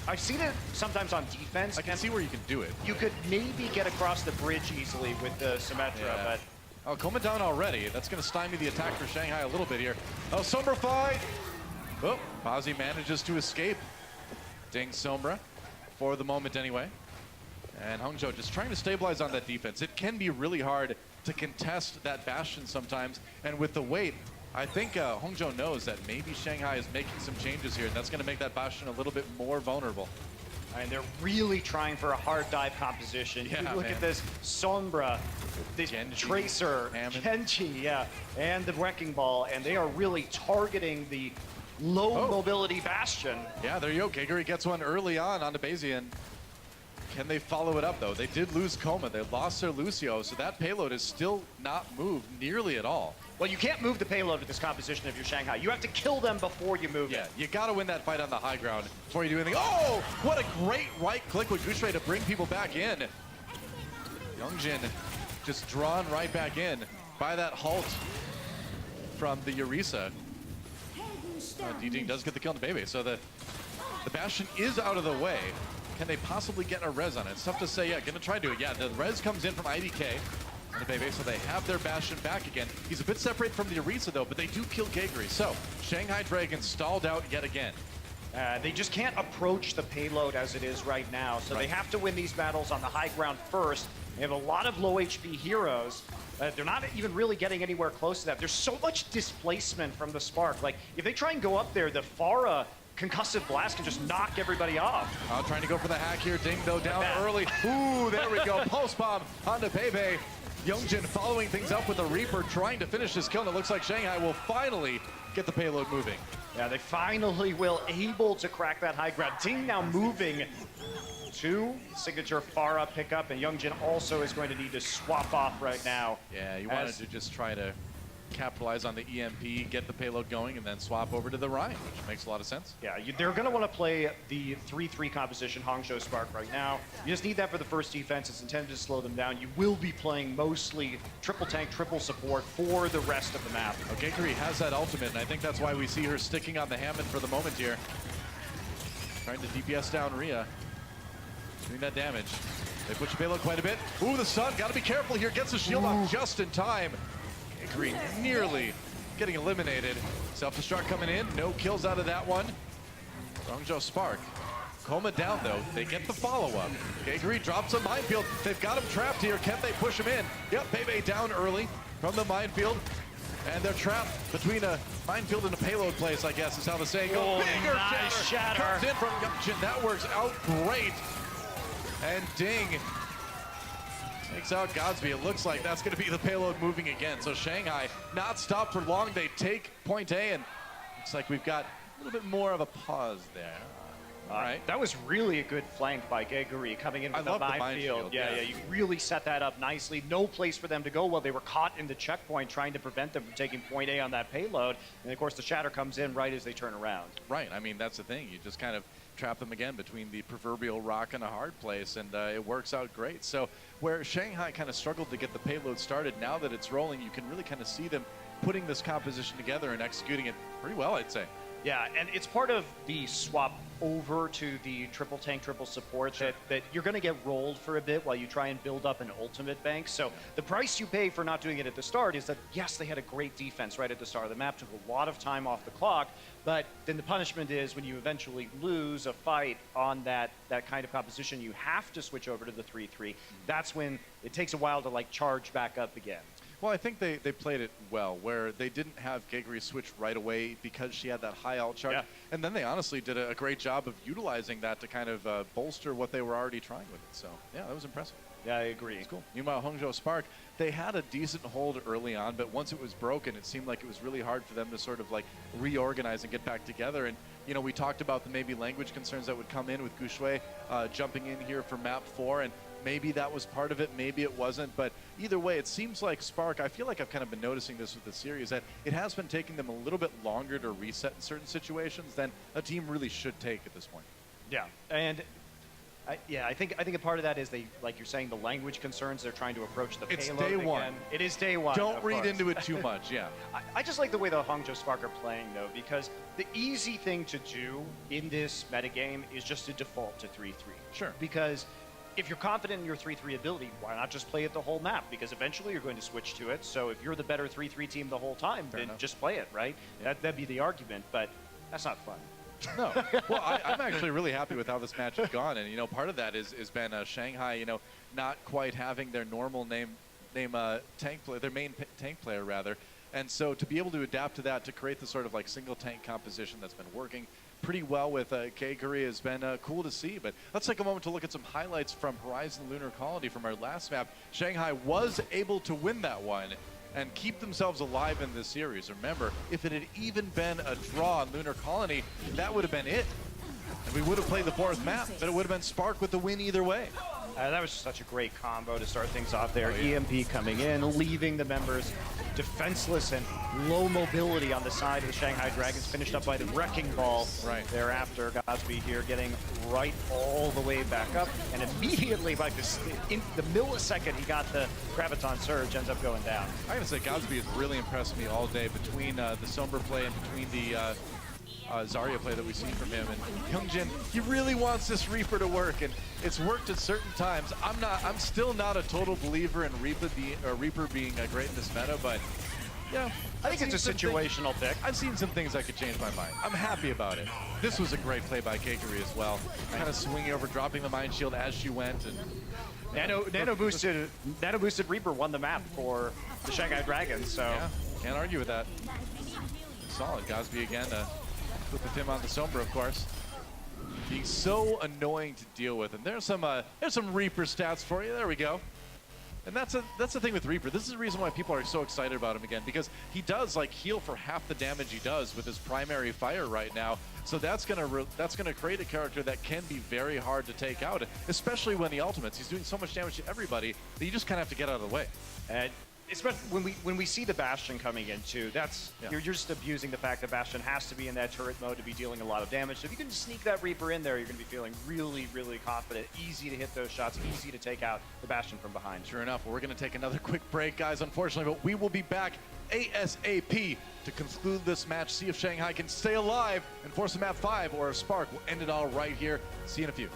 Speaker 1: I've seen it sometimes on defense.
Speaker 2: I can see where you can do it.
Speaker 1: You could maybe get across the bridge easily with the Symmetra, but...
Speaker 2: Oh, Coma down already. That's going to stymie the attack for Shanghai a little bit here. Oh, Sombra fight! Oh, Bazzi manages to escape. Ding Sombra, for the moment anyway. And Hangzhou just trying to stabilize on that defense. It can be really hard to contest that Bastion sometimes, and with the weight, I think Hangzhou knows that maybe Shanghai is making some changes here, and that's going to make that Bastion a little bit more vulnerable.
Speaker 1: And they're really trying for a hard dive composition.
Speaker 2: Yeah,
Speaker 1: you look at this Sombra, this
Speaker 2: Genji,
Speaker 1: Tracer,
Speaker 2: Hammond.
Speaker 1: Genji, and the Wrecking Ball, and they are really targeting the low mobility Bastion.
Speaker 2: Yeah, there you go. Geguri gets one early on the Bazzi, and can they follow it up, though? They did lose Coma. They lost their Lucio, so that payload is still not moved nearly at all.
Speaker 1: Well, you can't move the payload with this composition if you're Shanghai. You have to kill them before you move it.
Speaker 2: You got to win that fight on the high ground before you do anything. Oh, what a great right click with Gushray to bring people back in. Youngjin just drawn right back in by that halt from the Orisa. D-Ding does get the kill on the Bebe, so the Bastion is out of the way. Can they possibly get a res on it? It's tough to say. Yeah, gonna try to do it. Yeah, the res comes in from IDK on the Bebe, so they have their Bastion back again. He's a bit separated from the Orisa, though, but they do kill Geguri. So, Shanghai Dragons stalled out yet again.
Speaker 1: They just can't approach the payload as it is right now, so they have to win these battles on the high ground first. They have a lot of low HP heroes. They're not even really getting anywhere close to that. There's so much displacement from the Spark. Like, if they try and go up there, the Pharah concussive blast can just knock everybody off.
Speaker 2: Trying to go for the hack here. Ding, though, down early. Ooh, there we go. Pulse bomb on the Bebe. Youngjin following things up with the Reaper, trying to finish this kill. And it looks like Shanghai will finally get the payload moving.
Speaker 1: Yeah, they finally will able to crack that high ground. Ding now moving to signature Pharah pickup, and Youngjin also is going to need to swap off right now.
Speaker 2: Yeah, you wanted to just try to capitalize on the EMP, get the payload going, and then swap over to the Rhine, which makes a lot of sense.
Speaker 1: Yeah, they're going to want to play the 3-3 composition Hangzhou Spark right now. You just need that for the first defense. It's intended to slow them down. You will be playing mostly triple tank, triple support for the rest of the map.
Speaker 2: Okay, Geguri has that ultimate, and I think that's why we see her sticking on the Hammond for the moment here. Trying to DPS down Rhea. Doing that damage. They push the payload quite a bit. Ooh, the Sun, got to be careful here. Gets the shield off just in time. Geguri nearly getting eliminated. Self-destruct coming in. No kills out of that one. Hangzhou Spark. Coma down, though. They get the follow-up. Geguri drops a minefield. They've got him trapped here. Can they push him in? Yep, Bebe down early from the minefield. And they're trapped between a minefield and a payload place, I guess, is how the saying goes. Bigger
Speaker 1: nice shatter.
Speaker 2: Comes in from Youngjin. That works out great. And Ding takes out Godsb. It looks like that's going to be the payload moving again. So Shanghai not stopped for long. They take point A, and looks like we've got a little bit more of a pause there. All right.
Speaker 1: That was really a good flank by Geguri coming in with the minefield. Yeah, you really set that up nicely. No place for them to go while they were caught in the checkpoint, trying to prevent them from taking point A on that payload. And of course, the shatter comes in right as they turn around.
Speaker 2: Right. I mean, that's the thing. You just kind of trap them again between the proverbial rock and a hard place, and it works out great. So where Shanghai kind of struggled to get the payload started, now that it's rolling, you can really kind of see them putting this composition together and executing it pretty well, I'd say.
Speaker 1: Yeah, and it's part of the swap over to the triple tank, triple support that you're going to get rolled for a bit while you try and build up an ultimate bank. So the price you pay for not doing it at the start is that, yes, they had a great defense right at the start of the map, took a lot of time off the clock, but then the punishment is when you eventually lose a fight on that kind of composition, you have to switch over to the 3-3. That's when it takes a while to like charge back up again.
Speaker 2: Well, I think they played it well, where they didn't have Geguri switch right away because she had that high alt charge.
Speaker 1: Yeah.
Speaker 2: And then they honestly did a great job of utilizing that to kind of bolster what they were already trying with it. So, yeah, that was impressive.
Speaker 1: Yeah, I agree.
Speaker 2: It's cool. Meanwhile, Hangzhou Spark, they had a decent hold early on, but once it was broken, it seemed like it was really hard for them to sort of like reorganize and get back together. And, you know, we talked about the maybe language concerns that would come in with Gushui jumping in here for map 4, and maybe that was part of it, maybe it wasn't, but either way, it seems like Spark, I feel like I've kind of been noticing this with the series, that it has been taking them a little bit longer to reset in certain situations than a team really should take at this point.
Speaker 1: Yeah, and I think a part of that is they, like you're saying, the language concerns. They're trying to approach the
Speaker 2: It's
Speaker 1: payload
Speaker 2: day
Speaker 1: again.
Speaker 2: one.
Speaker 1: It is day one.
Speaker 2: Don't
Speaker 1: of
Speaker 2: read
Speaker 1: course.
Speaker 2: into it too much, yeah.
Speaker 1: I just like the way the Hangzhou Spark are playing, though, because the easy thing to do in this metagame is just to default to 3-3.
Speaker 2: Sure.
Speaker 1: Because if you're confident in your 3-3 ability, why not just play it the whole map? Because eventually you're going to switch to it. So if you're the better 3-3 team the whole time, then
Speaker 2: enough.
Speaker 1: just play it, right? That'd be the argument, but that's not fun.
Speaker 2: No. Well, I'm actually really happy with how this match has gone, and you know, part of that is been Shanghai, you know, not quite having their normal tank player, their main tank player rather, and so to be able to adapt to that, to create the sort of like single tank composition that's been working pretty well with Geguri has been cool to see. But let's take a moment to look at some highlights from Horizon Lunar Colony from our last map. Shanghai was able to win that one and keep themselves alive in this series. Remember, if it had even been a draw on Lunar Colony, that would have been it. And we would have played the fourth map, but it would have been Spark with the win either way.
Speaker 1: That was such a great combo to start things off there.
Speaker 2: Oh, yeah.
Speaker 1: EMP coming in, leaving the members defenseless and low mobility on the side of the Shanghai Dragons, finished up by the Wrecking Ball.
Speaker 2: Right.
Speaker 1: Thereafter, Godsb here getting right all the way back up, and immediately, like this, in the millisecond he got the Graviton Surge, ends up going down.
Speaker 2: I gotta say, Godsb has really impressed me all day between the Sombra play and between the Zarya play that we've seen from him. And Hyungjin, he really wants this Reaper to work, and it's worked at certain times. I'm still not a total believer in Reaper being great in this meta, but yeah,
Speaker 1: I think it's a situational pick.
Speaker 2: I've seen some things that could change my mind. I'm happy about it. This was a great play by Geguri as well. Kind of swinging over, dropping the Mind Shield as she went, and
Speaker 1: Nano boosted Reaper won the map for the Shanghai Dragons, so
Speaker 2: yeah, can't argue with that. Solid. Godsb again with him on the Sombra, of course. Being so annoying to deal with. And there's some Reaper stats for you. There we go. And that's the thing with Reaper. This is the reason why people are so excited about him again, because he does like heal for half the damage he does with his primary fire right now. So that's gonna create a character that can be very hard to take out, especially when the ultimates. He's doing so much damage to everybody that you just kind of have to get out of the way.
Speaker 1: And especially when we see the Bastion coming in too, you're just abusing the fact that Bastion has to be in that turret mode to be dealing a lot of damage. So if you can sneak that Reaper in there, you're going to be feeling really, really confident. Easy to hit those shots, easy to take out the Bastion from behind.
Speaker 2: Sure enough, we're going to take another quick break, guys, unfortunately, but we will be back ASAP to conclude this match, see if Shanghai can stay alive and force a map 5, or if Spark will end it all right here. See you in a few.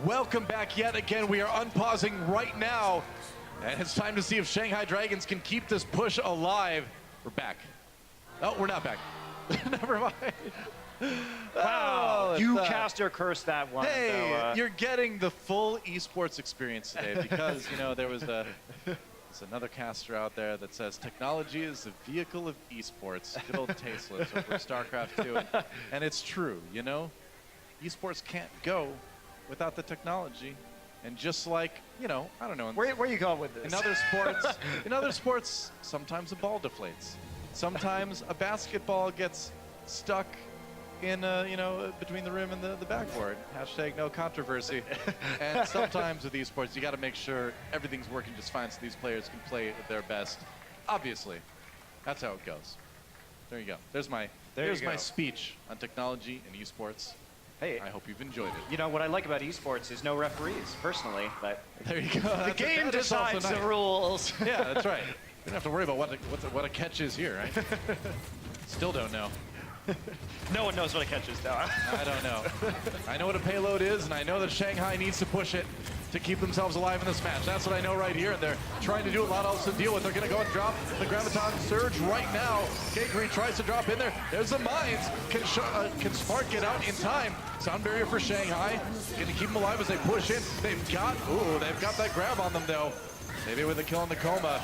Speaker 2: Welcome back yet again. We are unpausing right now. And it's time to see if Shanghai Dragons can keep this push alive. We're back. Oh, we're not back. Never mind.
Speaker 1: Wow,
Speaker 2: Oh,
Speaker 1: you caster cursed that one.
Speaker 2: Hey,
Speaker 1: so,
Speaker 2: you're getting the full esports experience today because, you know, there was there's another caster out there that says technology is the vehicle of esports. Good old tasteless over StarCraft 2. And it's true, you know? Esports can't go without the technology. And just like, you know, I don't know.
Speaker 1: where are you going with this?
Speaker 2: In other sports, sometimes a ball deflates. Sometimes a basketball gets stuck in, you know, between the rim and the backboard. Hashtag no controversy. And sometimes with esports, you got to make sure everything's working just fine so these players can play at their best. Obviously, that's how it goes. There you go. There's my speech on technology and esports.
Speaker 1: Hey,
Speaker 2: I hope you've enjoyed it.
Speaker 1: you know what I like about esports is no referees, personally. But
Speaker 2: There you go.
Speaker 1: the game decides the rules.
Speaker 2: Yeah, that's right. You don't have to worry about what a catch is here, right? Still don't know.
Speaker 1: No one knows what a catch is, though.
Speaker 2: I don't know. I know what a payload is, and I know that Shanghai needs to push it to keep themselves alive in this match. That's what I know right here, and they're trying to do a lot else to deal with. They're going to go and drop the Graviton Surge right now. K-Green tries to drop in there. There's the mines. Can Spark get out in time? Sound barrier for Shanghai. Going to keep them alive as they push in. They've got that grab on them, though. Maybe with a kill in the coma.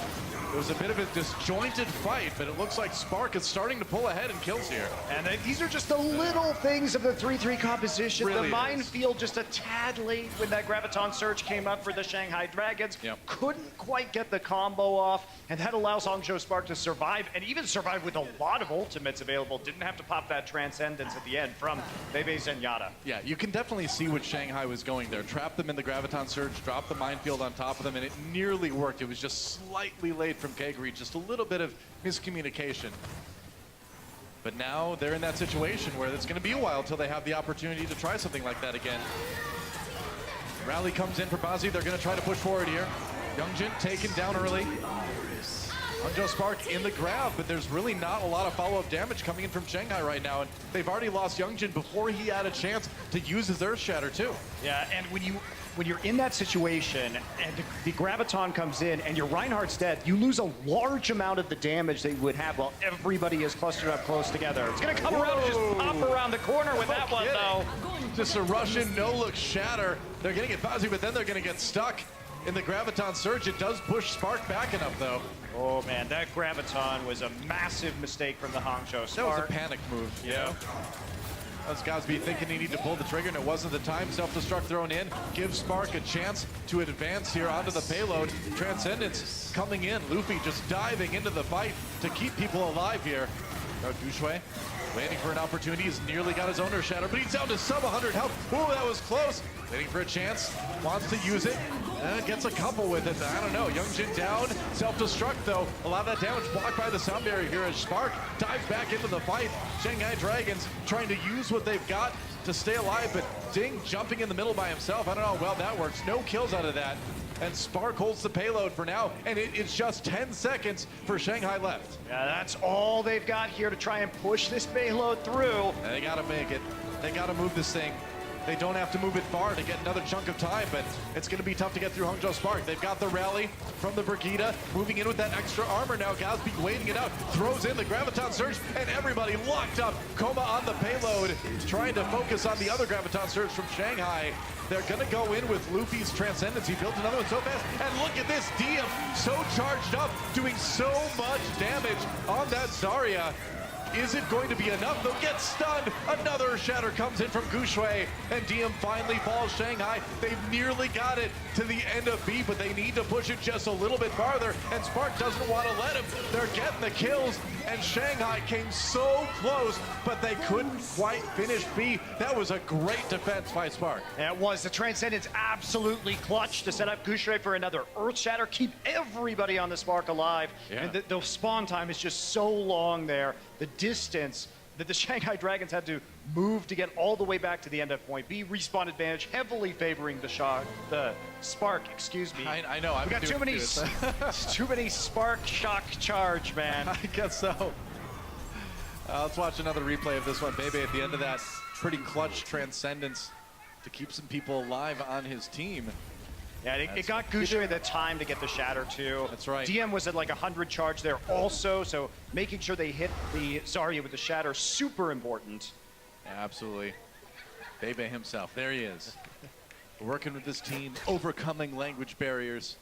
Speaker 2: It was a bit of a disjointed fight, but it looks like Spark is starting to pull ahead in kills here.
Speaker 1: And these are just the little things of the 3-3 composition.
Speaker 2: Really
Speaker 1: the
Speaker 2: is.
Speaker 1: minefield just a tad late when that Graviton Surge came up for the Shanghai Dragons.
Speaker 2: Yep.
Speaker 1: Couldn't quite get the combo off, and that allows Hangzhou Spark to survive, and even survive with a lot of ultimates available. Didn't have to pop that Transcendence at the end from Bebe Zenyatta.
Speaker 2: Yeah, you can definitely see what Shanghai was going there. Trap them in the Graviton Surge, drop the minefield on top of them, and it nearly worked. It was just slightly late from Kegri, just a little bit of miscommunication. But now they're in that situation where it's going to be a while until they have the opportunity to try something like that again. Rally comes in for Bazi. They're going to try to push forward here. Youngjin taken down early. Hangzhou Spark in the grab, but there's really not a lot of follow-up damage coming in from Shanghai right now, and they've already lost Youngjin before he had a chance to use his Earth Shatter too.
Speaker 1: Yeah, and when you're in that situation and the Graviton comes in and your Reinhardt's dead, you lose a large amount of the damage that you would have while everybody is clustered up close together. It's going to come around and just pop around the corner with that one, though.
Speaker 2: Just a Russian no-look shatter. They're going to get Bazi, but then they're going to get stuck in the Graviton Surge. It does push Spark back enough, though.
Speaker 1: Oh, man, that Graviton was a massive mistake from the Hangzhou Spark.
Speaker 2: That was a panic move, you know? That was Godsb thinking he needed to pull the trigger, and it wasn't the time. Self-destruct thrown in. Give Spark a chance to advance here onto the payload. Transcendence coming in. Luffy just diving into the fight to keep people alive here. Gushui waiting for an opportunity. He's nearly got his own Earth Shatter, but he's down to sub 100 health. Ooh, that was close. Waiting for a chance. Wants to use it. Gets a couple with it. I don't know. Youngjin down. Self-destruct, though. A lot of that damage blocked by the sound barrier here as Spark dives back into the fight. Shanghai Dragons trying to use what they've got to stay alive, but Ding jumping in the middle by himself. I don't know how well that works. No kills out of that. And Spark holds the payload for now, and it's just 10 seconds for Shanghai left.
Speaker 1: Yeah, that's all they've got here to try and push this payload through.
Speaker 2: And they gotta make it. They gotta move this thing. They don't have to move it far to get another chunk of time, but it's going to be tough to get through Hangzhou Spark. They've got the rally from the Brigida, moving in with that extra armor now. Godsb waiting it out, throws in the Graviton Surge, and everybody locked up. Coma on the payload, trying to focus on the other Graviton Surge from Shanghai. They're going to go in with Luffy's Transcendence. He built another one so fast. And look at this, Diem so charged up, doing so much damage on that Zarya. Is it going to be enough? They'll get stunned. Another shatter comes in from Gushui, and Diem finally falls. Shanghai, they've nearly got it to the end of B, but they need to push it just a little bit farther, and Spark doesn't want to let him. They're getting the kills, and Shanghai came so close, but they couldn't quite finish B. That was a great defense by Spark.
Speaker 1: It was. The Transcendence absolutely clutch to set up Gushui for another Earth Shatter, keep everybody on the Spark alive.
Speaker 2: Yeah.
Speaker 1: And the spawn time is just so long there. The distance that the Shanghai Dragons had to move to get all the way back to the end of point B. Respawn advantage heavily favoring the Spark, excuse me.
Speaker 2: I know.
Speaker 1: We got too many, too many Spark shock charge, man.
Speaker 2: I guess so. Let's watch another replay of this one. Bebe at the end of that pretty clutch Transcendence to to keep some people alive on his team.
Speaker 1: Yeah, it got Goucher the time to get the shatter too.
Speaker 2: That's right.
Speaker 1: DM was at like 100 charge there also, so making sure they hit the Zarya with the shatter, super important.
Speaker 2: Yeah, absolutely. Bebe himself, there he is. Working with this team, overcoming language barriers,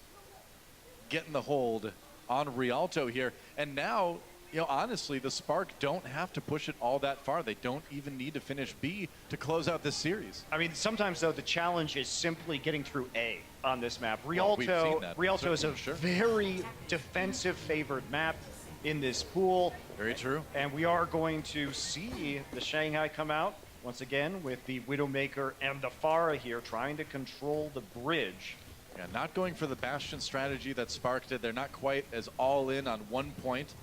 Speaker 2: getting the hold on Rialto here. And now, you know, honestly, the Spark don't have to push it all that far. They don't even need to finish B to close out this series.
Speaker 1: I mean, sometimes though, the challenge is simply getting through A on this map.
Speaker 2: Well, we've seen that,
Speaker 1: Rialto is a
Speaker 2: sure.
Speaker 1: very defensive favored map in this pool.
Speaker 2: Very true.
Speaker 1: And we are going to see the Shanghai come out once again with the Widowmaker and the Pharah here trying to control the bridge.
Speaker 2: Yeah, not going for the Bastion strategy that Spark did. They're not quite as all in on one point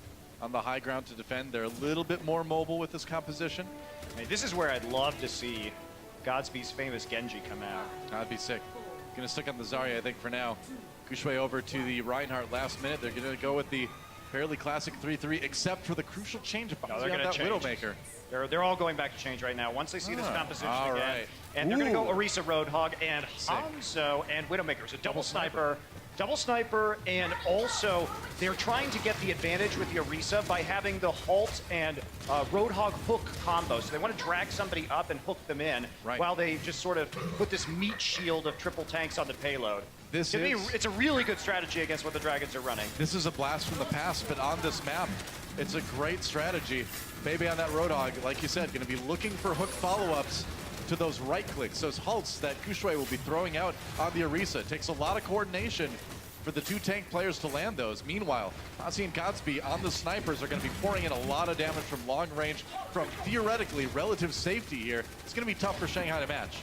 Speaker 2: on the high ground to defend. They're a little bit more mobile with this composition.
Speaker 1: I mean, this is where I'd love to see Godsb's famous Genji come out.
Speaker 2: That'd be sick. Gonna stick on the Zarya, I think, for now. Goucher over to the Reinhardt last minute. They're gonna go with the fairly classic 3-3, except for the crucial change of
Speaker 1: No, they're gonna
Speaker 2: that
Speaker 1: change.
Speaker 2: Widowmaker.
Speaker 1: They're all going back to change right now once they see this composition
Speaker 2: all
Speaker 1: again.
Speaker 2: right.
Speaker 1: And they're going to go
Speaker 2: Ooh.
Speaker 1: Orisa Roadhog and Hanzo and Widowmaker. So double sniper, and also they're trying to get the advantage with the Orisa by having the halt and Roadhog hook combo. So they want to drag somebody up and hook them in while they just sort of put this meat shield of triple tanks on the payload.
Speaker 2: It's
Speaker 1: a really good strategy against what the Dragons are running.
Speaker 2: This is a blast from the past, but on this map, it's a great strategy. Maybe on that Roadhog, like you said, going to be looking for hook follow-ups to those right clicks, those halts that Goucher will be throwing out on the Orisa. It takes a lot of coordination for the two tank players to land those. Meanwhile, Asi and Godsb on the snipers are going to be pouring in a lot of damage from long range, from theoretically relative safety here. It's going to be tough for Shanghai to match.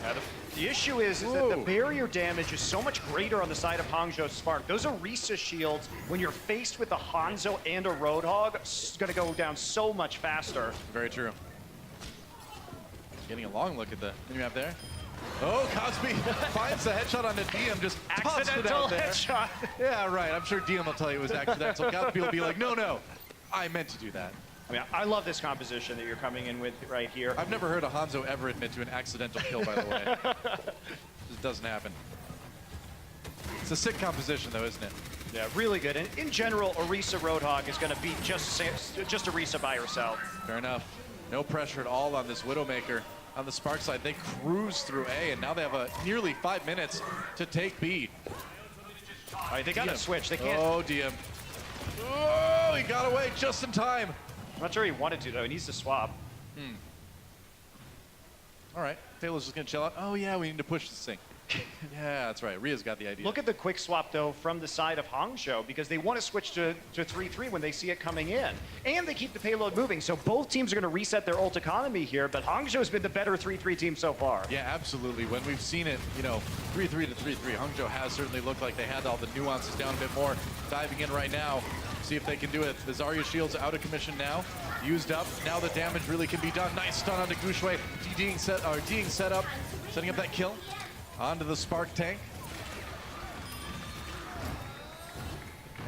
Speaker 1: Yeah, the issue is that the barrier damage is so much greater on the side of Hangzhou Spark. Those Orisa shields, when you're faced with a Hanzo and a Roadhog, it's going to go down so much faster.
Speaker 2: Very true. Getting a long look at the mini-map there. Oh, Godsb finds the headshot on the DM, just tosses it
Speaker 1: Accidental
Speaker 2: out there.
Speaker 1: headshot.
Speaker 2: Yeah, right. I'm sure DM will tell you it was accidental. Godsb will be like, no, I meant to do that.
Speaker 1: I mean, I love this composition that you're coming in with right here.
Speaker 2: I've never heard a Hanzo ever admit to an accidental kill, by the way. Just doesn't happen. It's a sick composition, though, isn't it?
Speaker 1: Yeah, really good. And in general, Orisa Roadhog is going to beat just Orisa by herself.
Speaker 2: Fair enough. No pressure at all on this Widowmaker. On the Spark side, they cruise through A, and now they have nearly 5 minutes to take B.
Speaker 1: All right, they got to switch. They can't.
Speaker 2: Oh, DM. Oh, he got away just in time.
Speaker 1: I'm not sure he wanted to, though. He needs to swap.
Speaker 2: All right, Taylor's just going to chill out. Oh, yeah, we need to push this thing. Yeah, that's right. Ria's got the idea.
Speaker 1: Look at the quick swap, though, from the side of Hangzhou, because they want to switch to 3-3 when they see it coming in. And they keep the payload moving, so both teams are going to reset their ult economy here, but Hangzhou has been the better 3-3 team so far.
Speaker 2: Yeah, absolutely. When we've seen it, 3-3 to 3-3, Hangzhou has certainly looked like they had all the nuances down a bit more. Diving in right now, see if they can do it. The Zarya shield's out of commission now, used up. Now the damage really can be done. Nice stun onto Goucher, DDing set up, setting up that kill. Onto the Spark tank.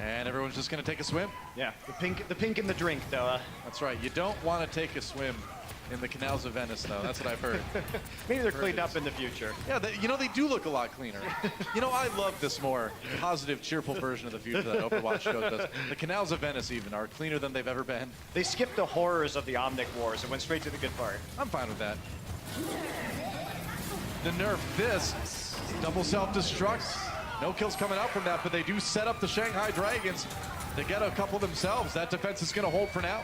Speaker 2: And everyone's just going to take a swim.
Speaker 1: Yeah, the pink in the drink, though.
Speaker 2: That's right. You don't want to take a swim in the canals of Venice, though. That's what I've heard.
Speaker 1: Maybe they're cleaned up in the future.
Speaker 2: Yeah, they do look a lot cleaner. I love this more positive, cheerful version of the future that Overwatch show does. The canals of Venice even are cleaner than they've ever been.
Speaker 1: They skipped the horrors of the Omnic Wars and went straight to the good part.
Speaker 2: I'm fine with that. To nerf this, double self-destruct. No kills coming out from that, but they do set up the Shanghai Dragons to get a couple themselves. That defense is going to hold for now.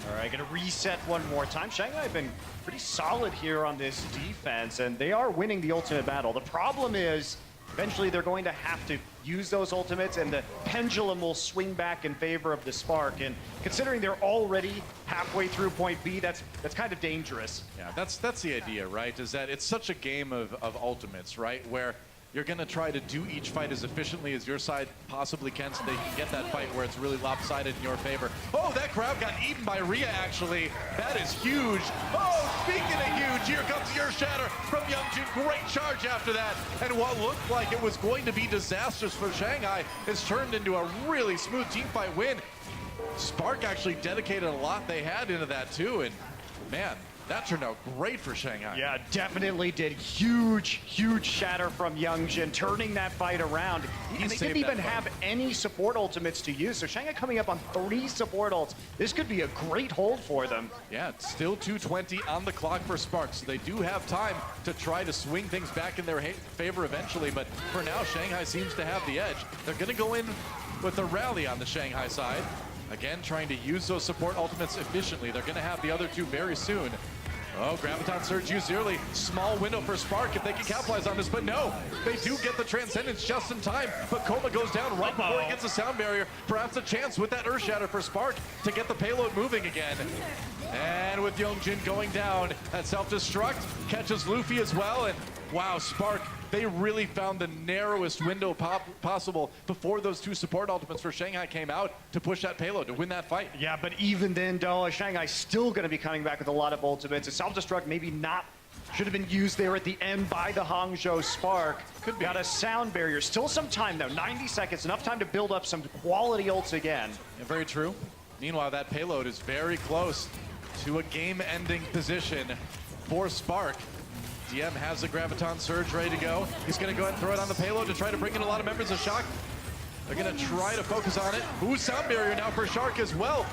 Speaker 1: All right, going to reset one more time. Shanghai have been pretty solid here on this defense, and they are winning the ultimate battle. The problem is, eventually they're going to have to use those ultimates, and the pendulum will swing back in favor of the Spark. And considering they're already halfway through point B, that's kind of dangerous.
Speaker 2: Yeah, that's the idea, right? Is that it's such a game of ultimates, right? Where you're going to try to do each fight as efficiently as your side possibly can so they can get that fight where it's really lopsided in your favor. Oh, that crowd got eaten by Ria, actually. That is huge. Oh, speaking of huge, here comes your shatter from Youngjun. Great charge after that. And what looked like it was going to be disastrous for Shanghai has turned into a really smooth teamfight win. Spark actually dedicated a lot they had into that, too. And, man, That turned out great for Shanghai.
Speaker 1: Yeah, definitely did. Huge, huge shatter from Youngjin, turning that fight around. And they didn't even have any support ultimates to use, so Shanghai coming up on 3 support ults. This could be a great hold for them.
Speaker 2: Yeah, it's still 2:20 on the clock for Spark, so they do have time to try to swing things back in their favor eventually, but for now, Shanghai seems to have the edge. They're going to go in with the rally on the Shanghai side. Again, trying to use those support ultimates efficiently. They're going to have the other 2 very soon. Oh, Graviton Surge used early. Small window for Spark if they can capitalize on this, but no, they do get the Transcendence just in time, but Koma goes down right before he gets a sound barrier. Perhaps a chance with that Earth Shatter for Spark to get the payload moving again. And with Youngjin going down, that self-destruct catches Luffy as well, and wow, Spark, they really found the narrowest window possible before those 2 support ultimates for Shanghai came out to push that payload, to win that fight.
Speaker 1: Yeah, but even then, though, Shanghai's still going to be coming back with a lot of ultimates. A self-destruct maybe not should have been used there at the end by the Hangzhou Spark.
Speaker 2: Could be.
Speaker 1: Got a sound barrier. Still some time, though. 90 seconds. Enough time to build up some quality ults again.
Speaker 2: Yeah, very true. Meanwhile, that payload is very close to a game-ending position for Spark. DM has the Graviton Surge ready to go. He's going to go ahead and throw it on the payload to try to bring in a lot of members of Shock. They're going to try to focus on it. Ooh, sound barrier now for Shark as well.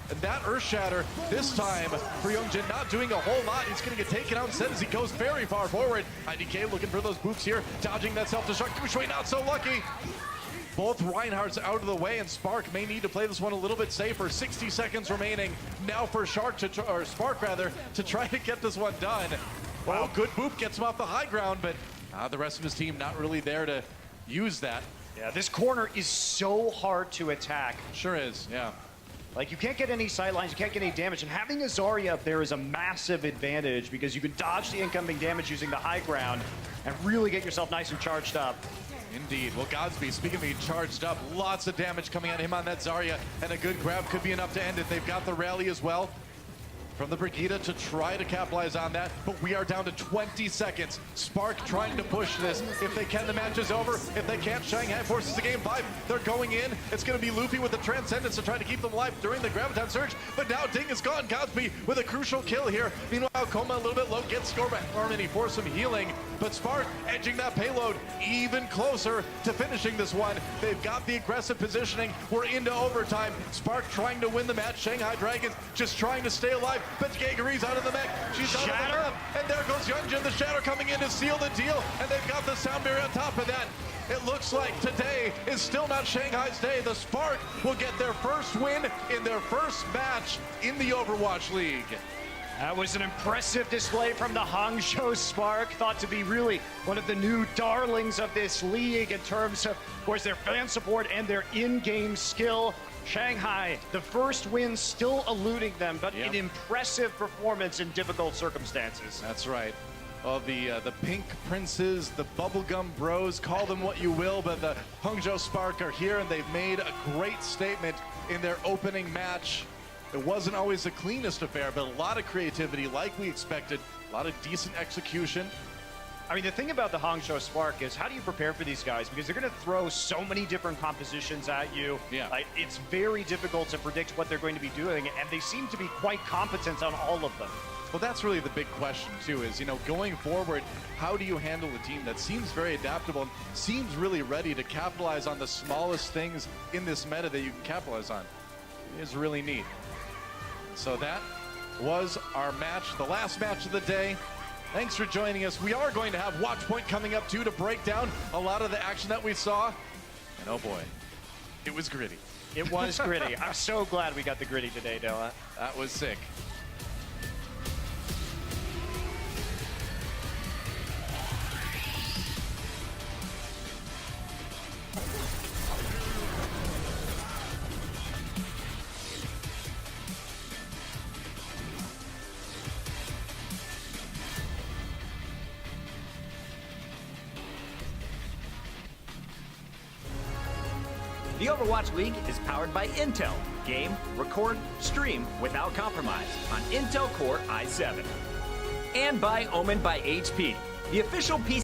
Speaker 2: And that Earth Shatter, this time for Youngjin, not doing a whole lot. He's going to get taken out instead as he goes very far forward. IDK looking for those boops here, dodging that self-destruct. Ushui not so lucky. Both Reinhardts out of the way, and Spark may need to play this one a little bit safer. 60 seconds remaining now for Spark rather, to try to get this one done. Wow, good boop gets him off the high ground, but the rest of his team not really there to use that.
Speaker 1: Yeah, this corner is so hard to attack.
Speaker 2: Sure is, yeah.
Speaker 1: Like, you can't get any sidelines, you can't get any damage, and having a Zarya up there is a massive advantage because you can dodge the incoming damage using the high ground and really get yourself nice and charged up.
Speaker 2: Indeed. Well, Godsb, speaking of being charged up, lots of damage coming at him on that Zarya, and a good grab could be enough to end it. They've got the rally as well from the Brigida to try to capitalize on that, but we are down to 20 seconds. Spark trying to push this. If they can, the match is over. If they can't, Shanghai forces the game 5. They're going in. It's going to be Luffy with the Transcendence to try to keep them alive during the Graviton Surge, but now Ding is gone. Godsb with a crucial kill here. Meanwhile, Koma a little bit low, gets score back Harmony for some healing, but Spark edging that payload even closer to finishing this one. They've got the aggressive positioning. We're into overtime. Spark trying to win the match. Shanghai Dragons just trying to stay alive. But Gagary's out of the mech. She's out of the map. And there goes Youngjin, the Shatter coming in to seal the deal. And they've got the sound barrier on top of that. It looks like today is still not Shanghai's day. The Spark will get their first win in their first match in the Overwatch League.
Speaker 1: That was an impressive display from the Hangzhou Spark, thought to be really one of the new darlings of this league in terms of course, their fan support and their in-game skill. Shanghai, the first win still eluding them, but an impressive performance in difficult circumstances.
Speaker 2: That's right. Well, the Pink Princes, the Bubblegum Bros, call them what you will, but the Hangzhou Spark are here, and they've made a great statement in their opening match. It wasn't always the cleanest affair, but a lot of creativity like we expected, a lot of decent execution.
Speaker 1: I mean, the thing about the Hangzhou Spark is how do you prepare for these guys? Because they're going to throw so many different compositions at you.
Speaker 2: Yeah.
Speaker 1: Like, it's very difficult to predict what they're going to be doing, and they seem to be quite competent on all of them.
Speaker 2: Well, that's really the big question, too, is, you know, going forward, how do you handle a team that seems very adaptable and seems really ready to capitalize on the smallest things in this meta that you can capitalize on? It is really neat. So that was our match, the last match of the day. Thanks for joining us. We are going to have Watch Point coming up, too, to break down a lot of the action that we saw. And oh boy, it was gritty.
Speaker 1: It was gritty. I'm so glad we got the gritty today, Della.
Speaker 2: That was sick.
Speaker 3: The Overwatch League is powered by Intel. Game, record, stream without compromise on Intel Core i7. And by Omen by HP, the official PC